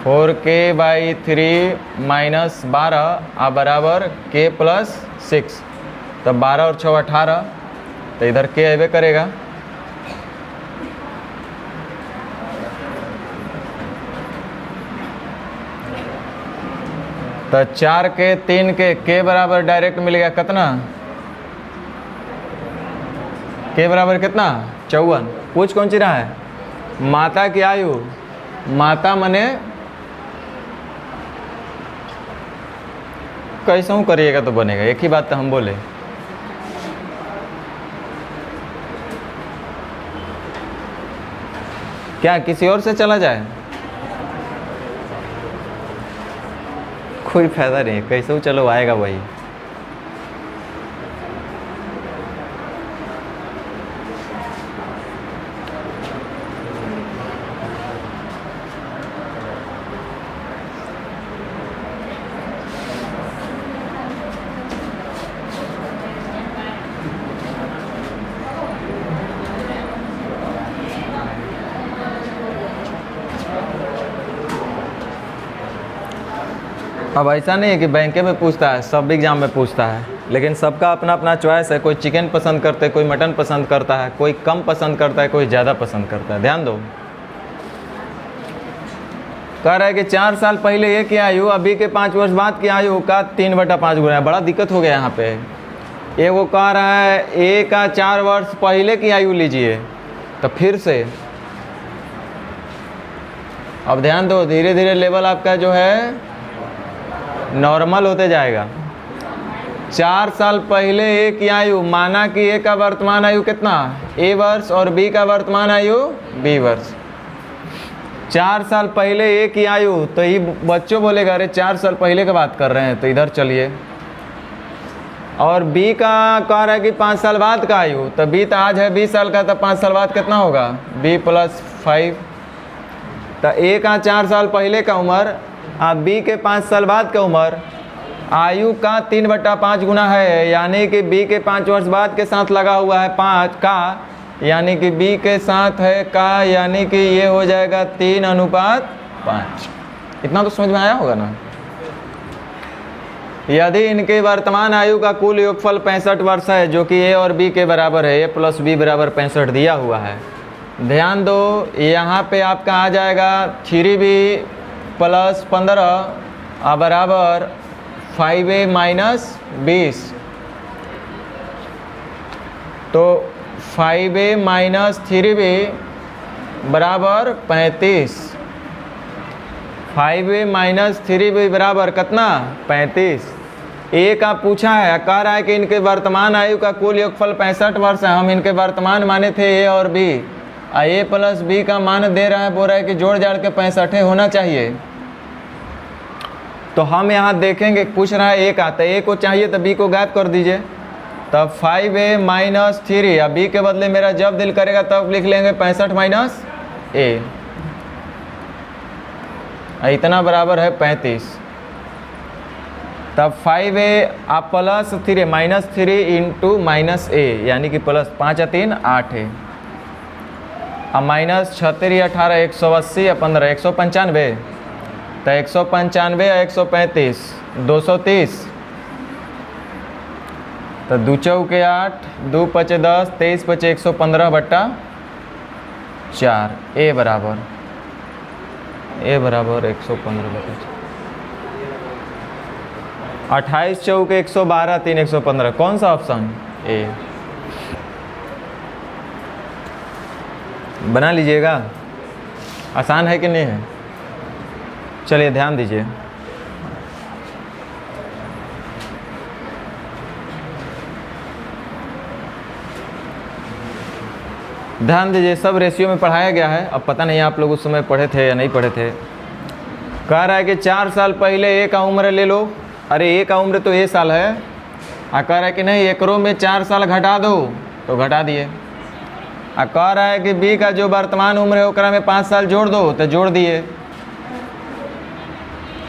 [SPEAKER 1] 4k/3 - 12 बराबर k + 6। तब 12 और 6 18, तो इधर k अबे करेगा। तो 4k 3k, k बराबर डायरेक्ट मिलेगा कितना? के बराबर कितना 54। पूछ कौन सी रहा है? माता की आयु, माता मने कैसे हूँ करिएगा तो बनेगा, एक ही बात तो हम बोले। क्या किसी और से चला जाए? कोई फायदा नहीं, कैसे हो चलो आएगा वही। अब ऐसा नहीं है कि बैंके में पूछता है, सब एग्जाम में पूछता है, लेकिन सबका अपना अपना चॉइस है। कोई चिकन पसंद करता है, कोई मटन पसंद करता है, कोई कम पसंद करता है, कोई ज़्यादा पसंद करता है। ध्यान दो, कह रहा है कि 4 साल पहले ये की आयु अभी के 5 वर्ष बाद की आयु का 3/5 गुना है। बड़ा दिक्कत हो गया यहाँ पे। ये वो कह रहा है ए का 4 वर्ष पहले की आयु लीजिए, तो फिर से अब ध्यान दो, धीरे धीरे लेवल आपका जो है नॉर्मल होते जाएगा। 4 साल पहले ए की आयु, माना कि ए का वर्तमान आयु कितना ए वर्ष और बी का वर्तमान आयु बी वर्ष। 4 साल पहले ए की आयु, तो ये बच्चों बोलेगा अरे 4 साल पहले की बात कर रहे हैं, तो इधर चलिए। और बी का कह रहा है कि 5 साल बाद का आयु, तो बी तो आज है 20 साल का, तो 5 साल बाद कितना होगा बी + 5। तो ए का 4 साल पहले का उम्र अब बी के 5 साल बाद का उम्र आयु का 3/5 गुना है, यानी कि बी के 5 वर्ष बाद के साथ लगा हुआ है 5 का, यानी कि बी के साथ है का, यानी कि ये हो जाएगा 3:5। इतना तो समझ में आया होगा ना। यदि इनके वर्तमान आयु का कुल योगफल 65 वर्ष है, जो कि ए और बी के बराबर है, ए + बी = 65 दिया हुआ है। ध्यान दो, यहाँ पे आपका आ जाएगा 3b + 15 बराबर 5a - 20। तो 5a - 3b बराबर 35। 5a - 3b बराबर कितना 35। ए का पूछा है, कह रहा है कि इनके वर्तमान आयु का कुल योगफल 65 वर्ष है। हम इनके वर्तमान माने थे ए और बी, ए + बी का मान दे रहा है, बोल रहा है कि जोड़ जाड़ के 65 होना चाहिए। तो हम यहाँ देखेंगे, पूछ रहा है ए का, तो ए को चाहिए तो बी को गायब कर दीजिए। तब 5a - 3, या बी के बदले मेरा जब दिल करेगा तब लिख लेंगे 65 - ए, इतना बराबर है 35। तब 5a आप +3 -3 × -a, यानी कि प्लस 5 × 3 8 है। अब -36 18 180 या 15 195, तो 195 या 135 230, तो 2 चौके 8 2 × 5 10 23 × 5 115/4। ए बराबर 115/4। 28 चौके 112 3 115। कौन सा ऑप्शन? ए। बना लीजिएगा, आसान है कि नहीं है? चलिए ध्यान दीजिए। ध्यान दीजिए, सब रेशियो में पढ़ाया गया है। अब पता नहीं आप लोग उस समय पढ़े थे या नहीं पढ़े थे। कह रहा है कि 4 साल पहले ए का उम्र ले लो। अरे ए का उम्र तो ए साल है, कह रहा है कि नहीं एकरों में 4 साल घटा दो, तो घटा दिए। कह रहा है कि बी का जो वर्तमान उम्र है ओकरा में 5 साल जोड़ दो, तो जोड़ दिए।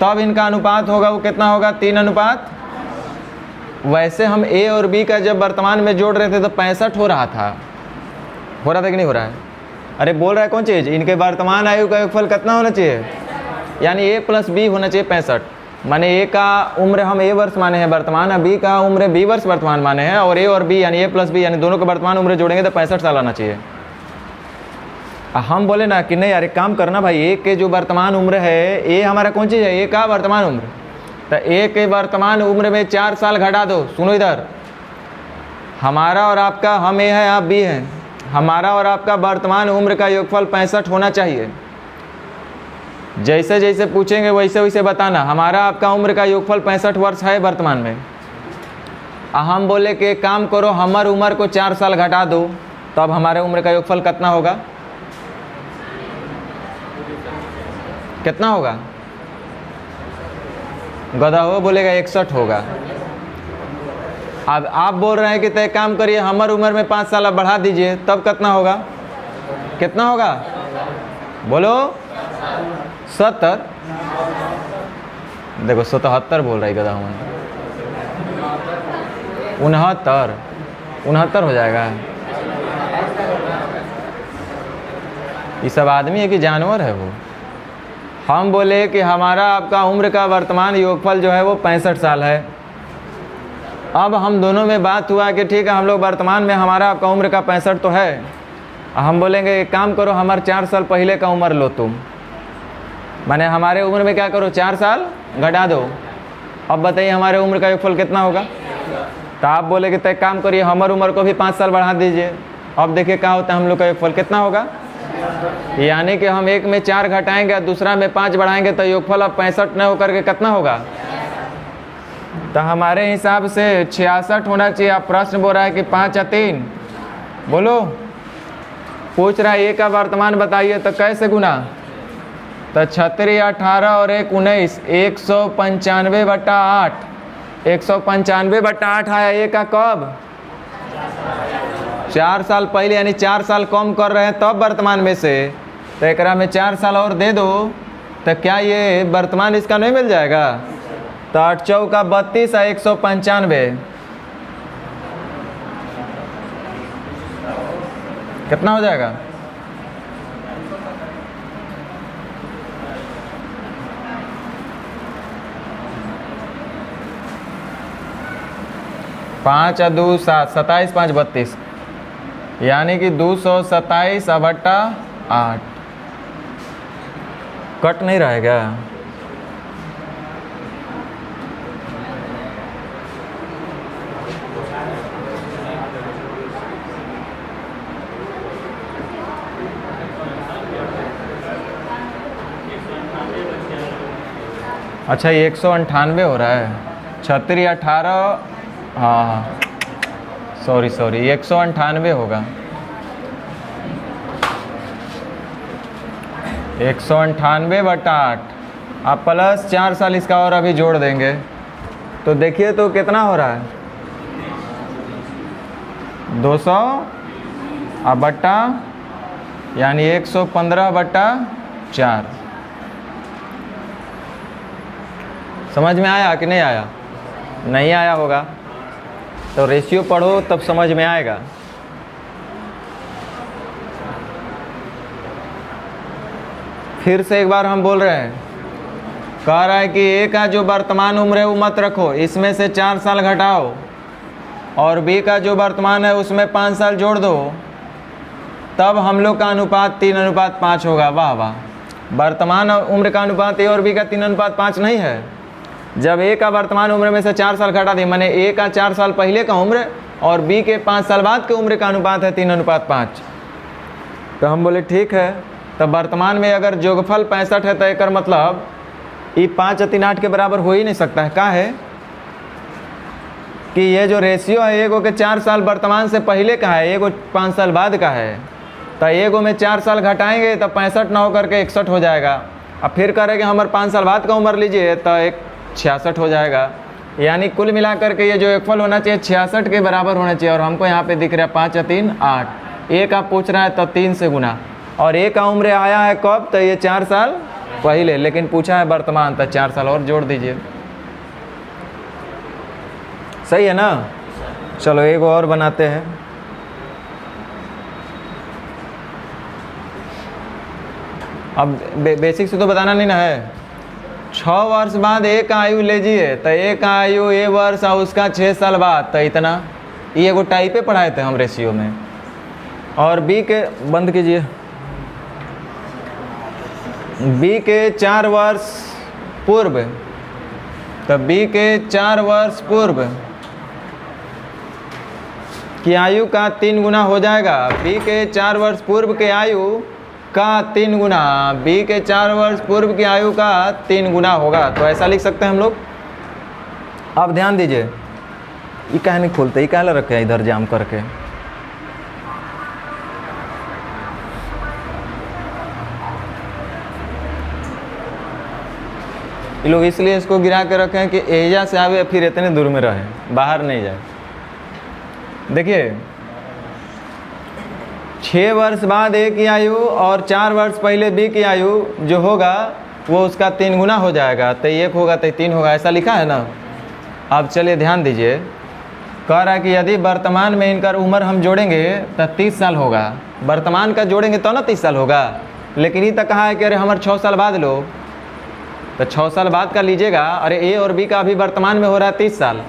[SPEAKER 1] तब इनका अनुपात होगा, वो कितना होगा 3:। वैसे हम ए और बी का जब वर्तमान में जोड़ रहे थे तो 65 हो रहा था कि नहीं हो रहा है? अरे बोल रहा है कौन चीज़, इनके वर्तमान आयु का योगफल कितना होना चाहिए, यानी ए + बी होना चाहिए 65। माने ए का उम्र हम ए वर्ष माने हैं वर्तमान, बी का उम्र बी वर्ष वर्तमान माने हैं, और ए और बी यानी ए + बी यानी दोनों का वर्तमान उम्र जोड़ेंगे तो 65 साल आना चाहिए। हम बोले ना कि नहीं यार एक काम करना भाई, ए के जो वर्तमान उम्र है, ए हमारा कौन चीज़ है, ए का वर्तमान उम्र, तो ए के वर्तमान उम्र में 4 साल घटा दो। सुनो इधर, हमारा और आपका, हम ए है आप बी हैं, हमारा और आपका वर्तमान उम्र का योगफल 65 होना चाहिए। जैसे जैसे पूछेंगे वैसे वैसे बताना। हमारा आपका उम्र का योगफल 65 वर्ष है वर्तमान में। हम बोले कि एक काम करो, हमार उम्र को 4 साल घटा दो, तो अब हमारे उम्र का योगफल कितना होगा? कितना होगा? गधा हो बोलेगा 61 होगा। अब आप बोल रहे हैं कि तय काम करिए, हमार उम्र में 5 साल आप बढ़ा दीजिए, तब कितना होगा? कितना होगा बोलो? 70। देखो 77 बोल रहा है गधा हूँ। 69 हो जाएगा। ये सब आदमी है कि जानवर है वो? हम बोले कि हमारा आपका उम्र का वर्तमान योगफल जो है वो 65 साल है। अब हम दोनों में बात हुआ कि ठीक है, हम लोग वर्तमान में हमारा आपका उम्र का 65 तो है। हम बोलेंगे एक काम करो, हमारे 4 साल पहले का उम्र लो तुम, माने हमारे उम्र में क्या करो 4 साल घटा दो। अब बताइए हमारे उम्र का योगफल कितना होगा? तो आप बोले कि तय काम करिए, हमारी उम्र को भी 5 साल बढ़ा दीजिए। अब देखिए क्या होता है, हम लोग का योगफल कितना होगा? यानी कि हम एक में 4 घटाएंगे और दूसरा में 5 बढ़ाएंगे, तो योगफल अब 65 न होकर के कितना होगा? तो हमारे हिसाब से 66 होना चाहिए। आप प्रश्न बोल रहा है कि 5 या 3, बोलो पूछ रहा है ए का वर्तमान बताइए, तो कैसे गुना? तो 36, 18 और 1 19, 195/8। 195/8 आया ए का कब? 4 साल पहले, यानी 4 साल कम कर रहे हैं तब वर्तमान में से। तो एक में 4 साल और दे दो, तो क्या ये वर्तमान इसका नहीं मिल जाएगा? तो 8 चौका 32 और 195 कितना हो जाएगा? पाँच 2 7, 27 5 32, यानी कि 227/8 कट नहीं रहेगा। अच्छा ये 198 हो रहा है। 36 18, हाँ सॉरी 198 होगा। 198/8 आप प्लस 4 साल इसका और अभी जोड़ देंगे, तो देखिए तो कितना हो रहा है? 200 बट्टा, यानी 115/4। समझ में आया कि नहीं आया? नहीं आया होगा तो रेशियो पढ़ो तब समझ में आएगा। फिर से एक बार हम बोल रहे हैं, कह रहा है कि ए का जो वर्तमान उम्र है वो मत रखो, इसमें से 4 साल घटाओ, और बी का जो वर्तमान है उसमें 5 साल जोड़ दो, तब हम लोग का अनुपात 3:5 होगा। वाह वाह, वर्तमान उम्र का अनुपात ए और बी का 3:5 नहीं है। जब ए का वर्तमान उम्र में से 4 साल घटा दिए, माने ए का 4 साल पहले का उम्र और बी के 5 साल बाद के उम्र का अनुपात है 3:5। तो हम बोले ठीक है, तब वर्तमान में अगर योगफल 65 है तो एक मतलब ये 5 और 3 8 के बराबर हो ही नहीं सकता है। क्या है कि ये जो रेशियो है एगो के 4 साल वर्तमान से पहले का है, एगो 5 साल बाद का है। तो एगो में 4 साल घटाएंगे तो 65 ना होकर के 61 हो जाएगा। अब फिर करेंगे हमारे 5 साल बाद का उम्र लीजिए तो 66 हो जाएगा। यानी कुल मिलाकर के ये जो योगफल होना चाहिए 66 के बराबर होना चाहिए। और हमको यहाँ पे दिख रहा है 5 और 3 8। एक आप पूछ रहा है तो 3 से गुना, और एक का उम्र आया है कब? तो ये 4 साल पहले, लेकिन पूछा है वर्तमान, तो 4 साल और जोड़ दीजिए। सही है ना? चलो एक और बनाते हैं। अब बेसिक से तो बताना नहीं ना है। 6 वर्ष बाद एक का आयु लीजिए, तो एक का आयु ए वर्ष और उसका 6 साल बाद, तो इतना। ये एगो टाइपे पढ़ाए थे हम रेशियो में। और बी के बंद कीजिए, बी के 4 वर्ष पूर्व, तो बी के 4 वर्ष पूर्व की आयु का 3 गुना हो जाएगा। बी के 4 वर्ष पूर्व के आयु का 3 गुना, बी के 4 वर्ष पूर्व की आयु का 3 गुना होगा। तो ऐसा लिख सकते हैं हम लोग। अब ध्यान दीजिए, ये काहे नहीं खोलते, ये काहे रखे हैं इधर जाम करके। ये लोग इसलिए इसको गिरा के रखे हैं कि एजा से आवे फिर इतने दूर में रहे, बाहर नहीं जाए। देखिए 6 वर्ष बाद ए की आयु और 4 वर्ष पहले बी की आयु जो होगा वो उसका 3 गुना हो जाएगा। तो 1 होगा तो 3 होगा, ऐसा लिखा है ना। अब चलिए ध्यान दीजिए, कह रहा है कि यदि वर्तमान में इनका उम्र हम जोड़ेंगे तो 30 साल होगा। वर्तमान का जोड़ेंगे तो ना 30 साल होगा, लेकिन ये तो कहा है कि अरे हमारे 6 साल बाद लो, तो 6 साल बाद का लीजिएगा। अरे ए और बी का अभी वर्तमान में हो रहा है 30 साल।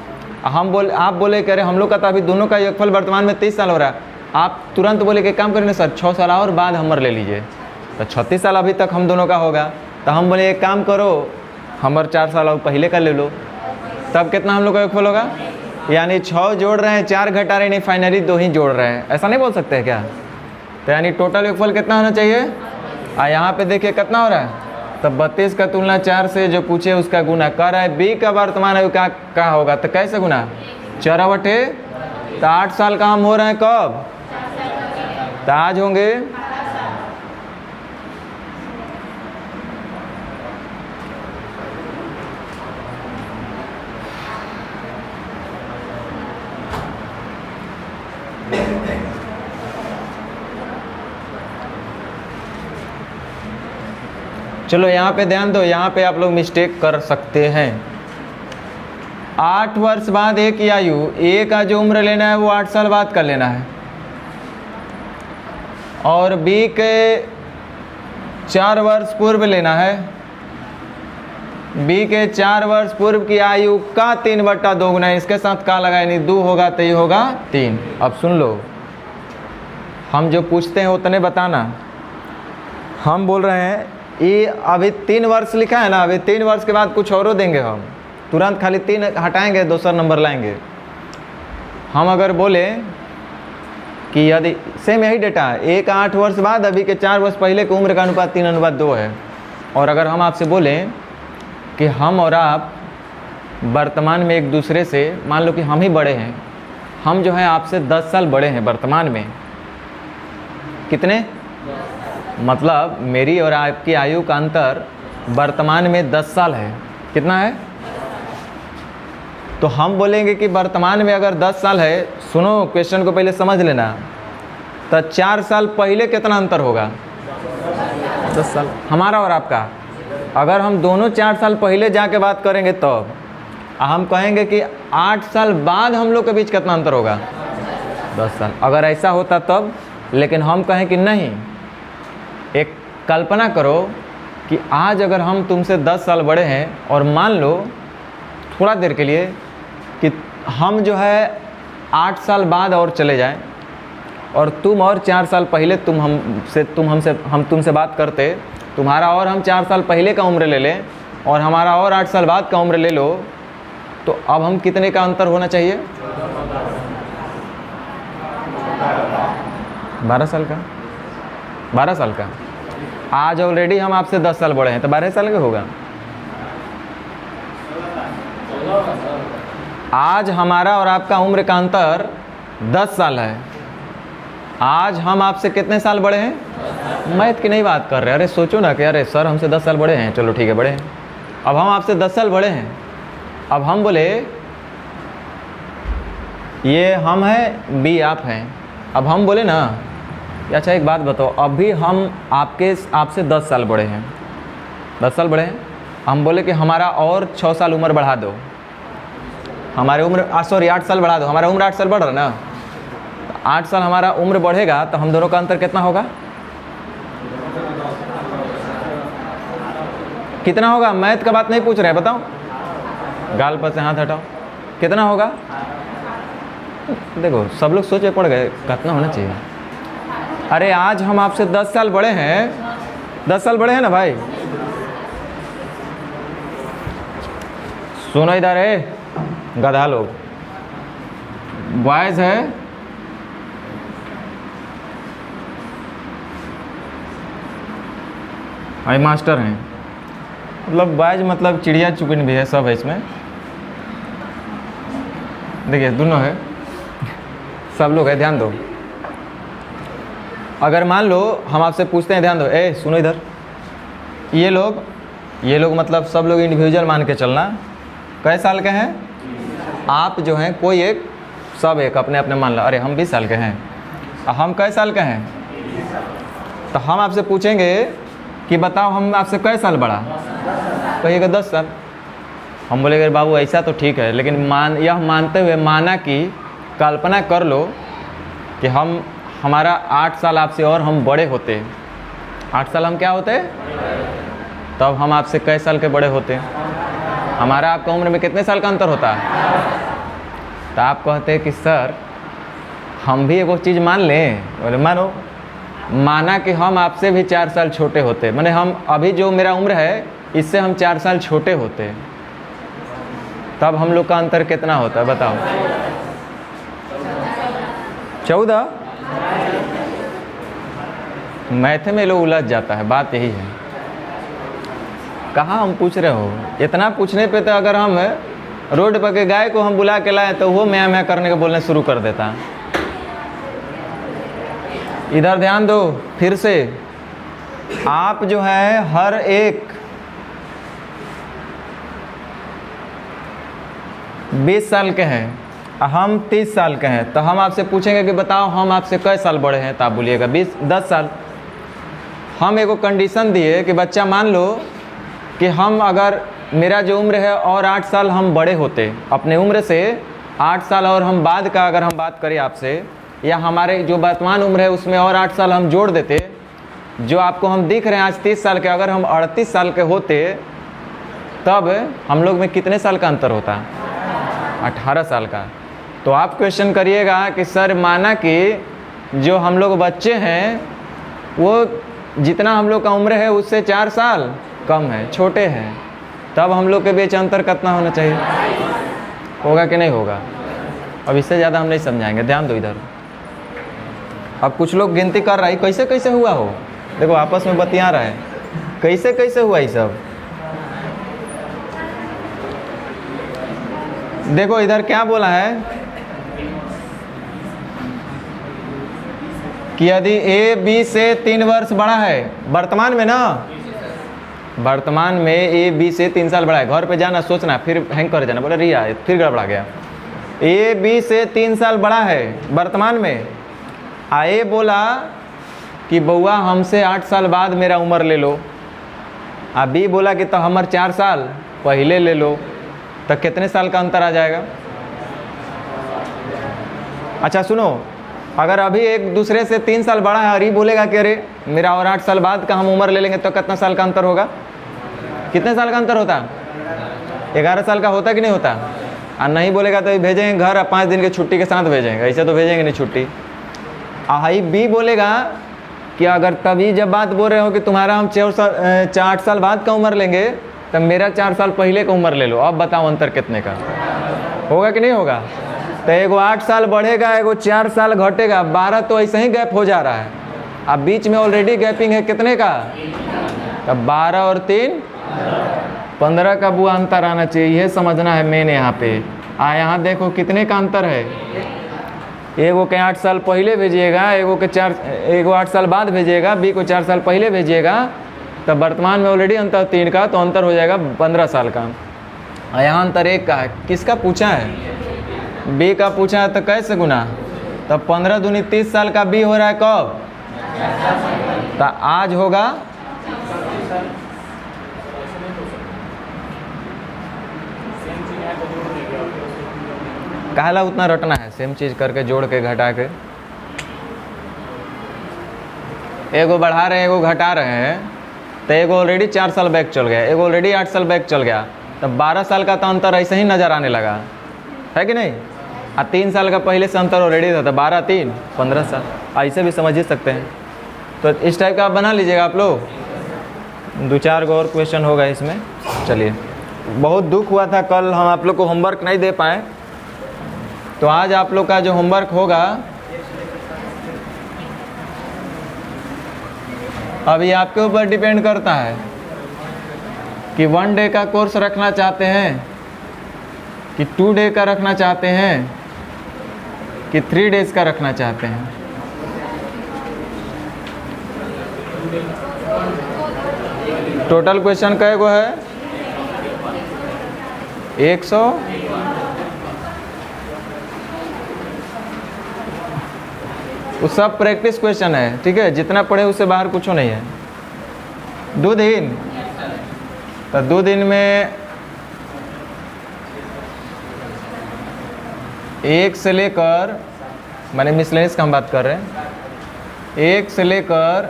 [SPEAKER 1] आप बोले कि अरे हम लोग का तो अभी दोनों का योगफल वर्तमान में 30 साल हो रहा है। आप तुरंत बोले कि काम करें सर 6 साल और बाद हमर ले लीजिए, तो 36 साल अभी तक हम दोनों का होगा। तो हम बोले एक काम करो, हमर 4 साल और पहले का ले लो, तब कितना हम लोग का योगफल होगा। यानी 6 जोड़ रहे हैं, 4 घटा रहे नहीं, फाइनली 2 ही जोड़ रहे हैं, ऐसा नहीं बोल सकते हैं क्या। तो यानी टोटल योगफल कितना होना चाहिए। यहाँ पे देखिए कितना हो रहा है, तो 32 का तुलना 4 से जो पूछे उसका गुना कर रहा है। बी का वर्तमान आयु क्या होगा, तो कैसे गुना 4/8, तो 8 साल का हम हो रहे हैं कब, तो आज होंगे 'चलो यहाँ पे ध्यान दो, यहाँ पे आप लोग मिस्टेक कर सकते हैं। 8 वर्ष बाद ए की आयु, ए का जो उम्र लेना है वो 8 साल बाद का लेना है, और बी के 4 वर्ष पूर्व लेना है। बी के 4 वर्ष पूर्व की आयु का 3/2 गुना, इसके साथ का लगाए नहीं, 2 होगा तो ये होगा 3। अब सुन लो, हम जो पूछते हैं उतने बताना। हम बोल रहे हैं ये अभी 3 वर्ष लिखा है ना, अभी 3 वर्ष के बाद कुछ और देंगे हम, तुरंत खाली 3 हटाएंगे, दूसरा नंबर लाएंगे। हम अगर बोले कि यदि सेम यही डेटा है, एक 8 वर्ष बाद अभी के 4 वर्ष पहले की उम्र का अनुपात 3/2 है। और अगर हम आपसे बोलें कि हम और आप वर्तमान में एक दूसरे से, मान लो कि हम ही बड़े हैं, हम जो है आपसे 10 साल बड़े हैं वर्तमान में, कितने, मतलब मेरी और आपकी आयु का अंतर वर्तमान में 10 साल है। कितना है, तो हम बोलेंगे कि वर्तमान में अगर 10 साल है, सुनो क्वेश्चन को पहले समझ लेना, तो 4 साल पहले कितना अंतर होगा, 10 साल हमारा और आपका। अगर हम दोनों 4 साल पहले जाके बात करेंगे तब हम कहेंगे कि 8 साल बाद हम लोग के बीच कितना अंतर होगा, 10 साल। अगर ऐसा होता तब, लेकिन हम कहें कि नहीं, एक कल्पना करो कि आज अगर हम तुमसे 10 साल बड़े हैं और मान लो थोड़ा देर के लिए कि हम जो है 8 साल बाद और चले जाएं और तुम और 4 साल पहले हम तुमसे बात करते, तुम्हारा और हम 4 साल पहले का उम्र ले लें और हमारा और 8 साल बाद का उम्र ले लो, तो अब हम कितने का अंतर होना चाहिए, 12 साल का, 12 साल का। आज ऑलरेडी हम आपसे 10 साल बड़े हैं, तो 12 साल का होगा। आज हमारा और आपका उम्र का अंतर 10 साल है। आज हम आपसे कितने साल बड़े हैं, मैथ की नहीं बात कर रहे, अरे सोचो ना कि अरे सर हमसे 10 साल बड़े हैं, चलो ठीक है बड़े हैं। अब हम आपसे 10 साल बड़े हैं, अब हम बोले ये हम हैं, बी आप हैं। अब हम बोले ना, अच्छा एक बात बताओ, अभी हम आपसे 10 साल बड़े हैं, 10 साल बड़े हैं, हम बोले कि हमारा और 6 साल उम्र बढ़ा दो, हमारे उम्र 8 साल बढ़ा दो, हमारा उम्र 8 साल बढ़ रहा है ना, 8 साल हमारा उम्र बढ़ेगा तो हम दोनों का अंतर कितना होगा, कितना होगा। मैथ का बात नहीं पूछ रहे हैं, बताओ, गाल पर से हाथ हटाओ, कितना होगा। देखो सब लोग सोचे पड़ गए कितना होना चाहिए। अरे आज हम आपसे 10 साल बड़े हैं, 10 साल बड़े हैं ना भाई। सुनो इधर है गधा लोग, बॉयज़ है और मास्टर हैं, मतलब बॉयज मतलब चिड़िया चुगिन भी है, सब है इसमें। देखिए दोनों है, सब लोग है, ध्यान दो। अगर मान लो हम आपसे पूछते हैं, ध्यान दो, ए सुनो इधर, ये लोग मतलब सब लोग इंडिविजुअल मान के चलना, कै साल के हैं आप जो हैं, कोई एक, सब एक अपने अपने मान लो। अरे हम 20 साल के हैं, हम कै साल के हैं, तो हम आपसे पूछेंगे कि बताओ हम आपसे कै साल बड़ा, कहिएगा 10 साल। हम बोलेंगे बाबू ऐसा तो ठीक है, लेकिन यह मानते हुए माना कि कल्पना कर लो कि हमारा 8 साल आपसे और हम बड़े होते, 8 साल हम क्या होते, तब हम आपसे कै साल के बड़े होते, हमारा आपका उम्र में कितने साल का अंतर होता। तो आप कहते हैं कि सर हम भी एक चीज़ मान लें। बोले मानो, माना कि हम आपसे भी 4 साल छोटे होते, माने हम अभी जो मेरा उम्र है इससे हम 4 साल छोटे होते, तब हम लोग का अंतर कितना होता है बताओ। 14। मैथ में लोग उलझ जाता है, बात यही है। कहाँ हम पूछ रहे हो, इतना पूछने पे तो अगर हम रोड पर के गाय को हम बुला के लाए तो वो म्या म्या करने के बोलने शुरू कर देता। इधर ध्यान दो फिर से, आप जो है हर एक 20 साल के हैं, हम 30 साल के हैं, तो हम आपसे पूछेंगे कि बताओ हम आपसे कै साल बड़े हैं, तो आप बोलिएगा 10 साल। हम एगो कंडीशन दिए कि बच्चा मान लो कि हम अगर मेरा जो उम्र है और 8 साल हम बड़े होते, अपने उम्र से 8 साल और हम बाद का अगर हम बात करें आपसे, या हमारे जो वर्तमान उम्र है उसमें और 8 साल हम जोड़ देते, जो आपको हम दिख रहे हैं आज 30 साल के, अगर हम 38 साल के होते तब हम लोग में कितने साल का अंतर होता, 18 साल का। तो आप क्वेश्चन करिएगा कि सर माना कि जो हम लोग बच्चे हैं वो जितना हम लोग का उम्र है उससे 4 साल कम है, छोटे हैं, तब हम लोग के बीच अंतर कितना होना चाहिए, होगा कि नहीं होगा। अब इससे ज़्यादा हम नहीं समझाएंगे, ध्यान दो इधर। अब कुछ लोग गिनती कर रहा है कैसे कैसे हुआ हो, देखो आपस में बतिया रहा है कैसे कैसे हुआ ये सब। देखो इधर क्या बोला है कि यदि ए बी से 3 वर्ष बड़ा है, वर्तमान में ना, वर्तमान में ए बी से 3 साल बड़ा है, घर पे जाना सोचना फिर हैंग कर जाना, बोले रिया फिर गड़बड़ा गया। ए बी से 3 साल बड़ा है वर्तमान में, ए बोला कि बउआ हमसे 8 साल बाद मेरा उम्र ले लो, बी बोला कि तो हमारे 4 साल पहले ले लो, तो कितने साल का अंतर आ जाएगा। अच्छा सुनो, अगर अभी एक दूसरे से 3 साल बड़ा है और ये बोलेगा कि अरे मेरा और 8 साल बाद का हम उम्र ले लेंगे, तो कितना साल का अंतर होगा, कितने साल का अंतर होता, 11 साल का होता कि नहीं होता। और नहीं बोलेगा तो भेजेंगे घर 5 दिन की छुट्टी के साथ भेजेंगे, ऐसे तो भेजेंगे नहीं छुट्टी। हाई बी बोलेगा कि अगर तभी जब बात बोल रहे हो कि तुम्हारा हम 8 साल बाद का उम्र लेंगे, तब मेरा 4 साल पहले का उम्र ले लो, अब बताओ अंतर कितने का होगा कि नहीं होगा। तो एगो 8 साल बढ़ेगा, एगो 4 साल घटेगा, 12 तो ऐसे ही गैप हो जा रहा है। अब बीच में ऑलरेडी गैपिंग है कितने का, तब 12 और 3 15 का वो अंतर आना चाहिए, यह समझना है मैंने यहाँ पे। यहाँ देखो कितने का अंतर है, एगो के 8 साल पहले भेजिएगा, एगो 8 साल बाद भेजिएगा, बी को 4 साल पहले भेजिएगा, तब वर्तमान में ऑलरेडी अंतर 3 का, तो अंतर हो जाएगा 15 साल का। यहाँ अंतर 1 का है, किसका पूछा है, बी का पूछा है, तो कैसे गुना, तब 15 दूनी 30 साल का बी हो रहा है कब, तो आज होगा काहला उतना रटना है, सेम चीज़ करके जोड़ के घटा के, एगो बढ़ा रहे हैं एगो घटा रहे हैं, तो एगो ऑलरेडी 4 साल बैक चल गया, एगो ऑलरेडी 8 साल बैक चल गया, तब 12 साल का तो अंतर ऐसे ही नज़र आने लगा है कि नहीं। 3 साल का पहले से अंतर ऑलरेडी था, तो 12 3 15 साल, ऐसे भी समझ ही सकते हैं। तो इस टाइप का आप बना लीजिएगा आप लोग, 2-4 और क्वेश्चन होगा इसमें। चलिए, बहुत दुख हुआ था कल हम आप लोग को होमवर्क नहीं दे पाए, तो आज आप लोग का जो होमवर्क होगा अब ये आपके ऊपर डिपेंड करता है कि 1 डे का कोर्स रखना चाहते हैं कि 2 डे का रखना चाहते हैं कि 3 डेज का रखना चाहते हैं। टोटल क्वेश्चन कै गो है? 100। वो सब प्रैक्टिस क्वेश्चन है, ठीक है। जितना पढ़े उससे बाहर कुछ नहीं है। 2 दिन तो 2 दिन में 1 से लेकर, माने मिसलेनियस का हम बात कर रहे हैं, 1 से लेकर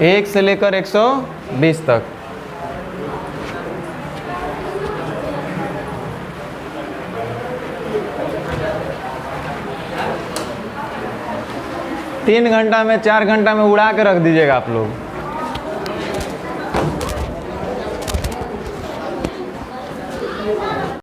[SPEAKER 1] 120 तक। तीन घंटा में 4 घंटा में उड़ा के रख दीजिएगा आप लोग।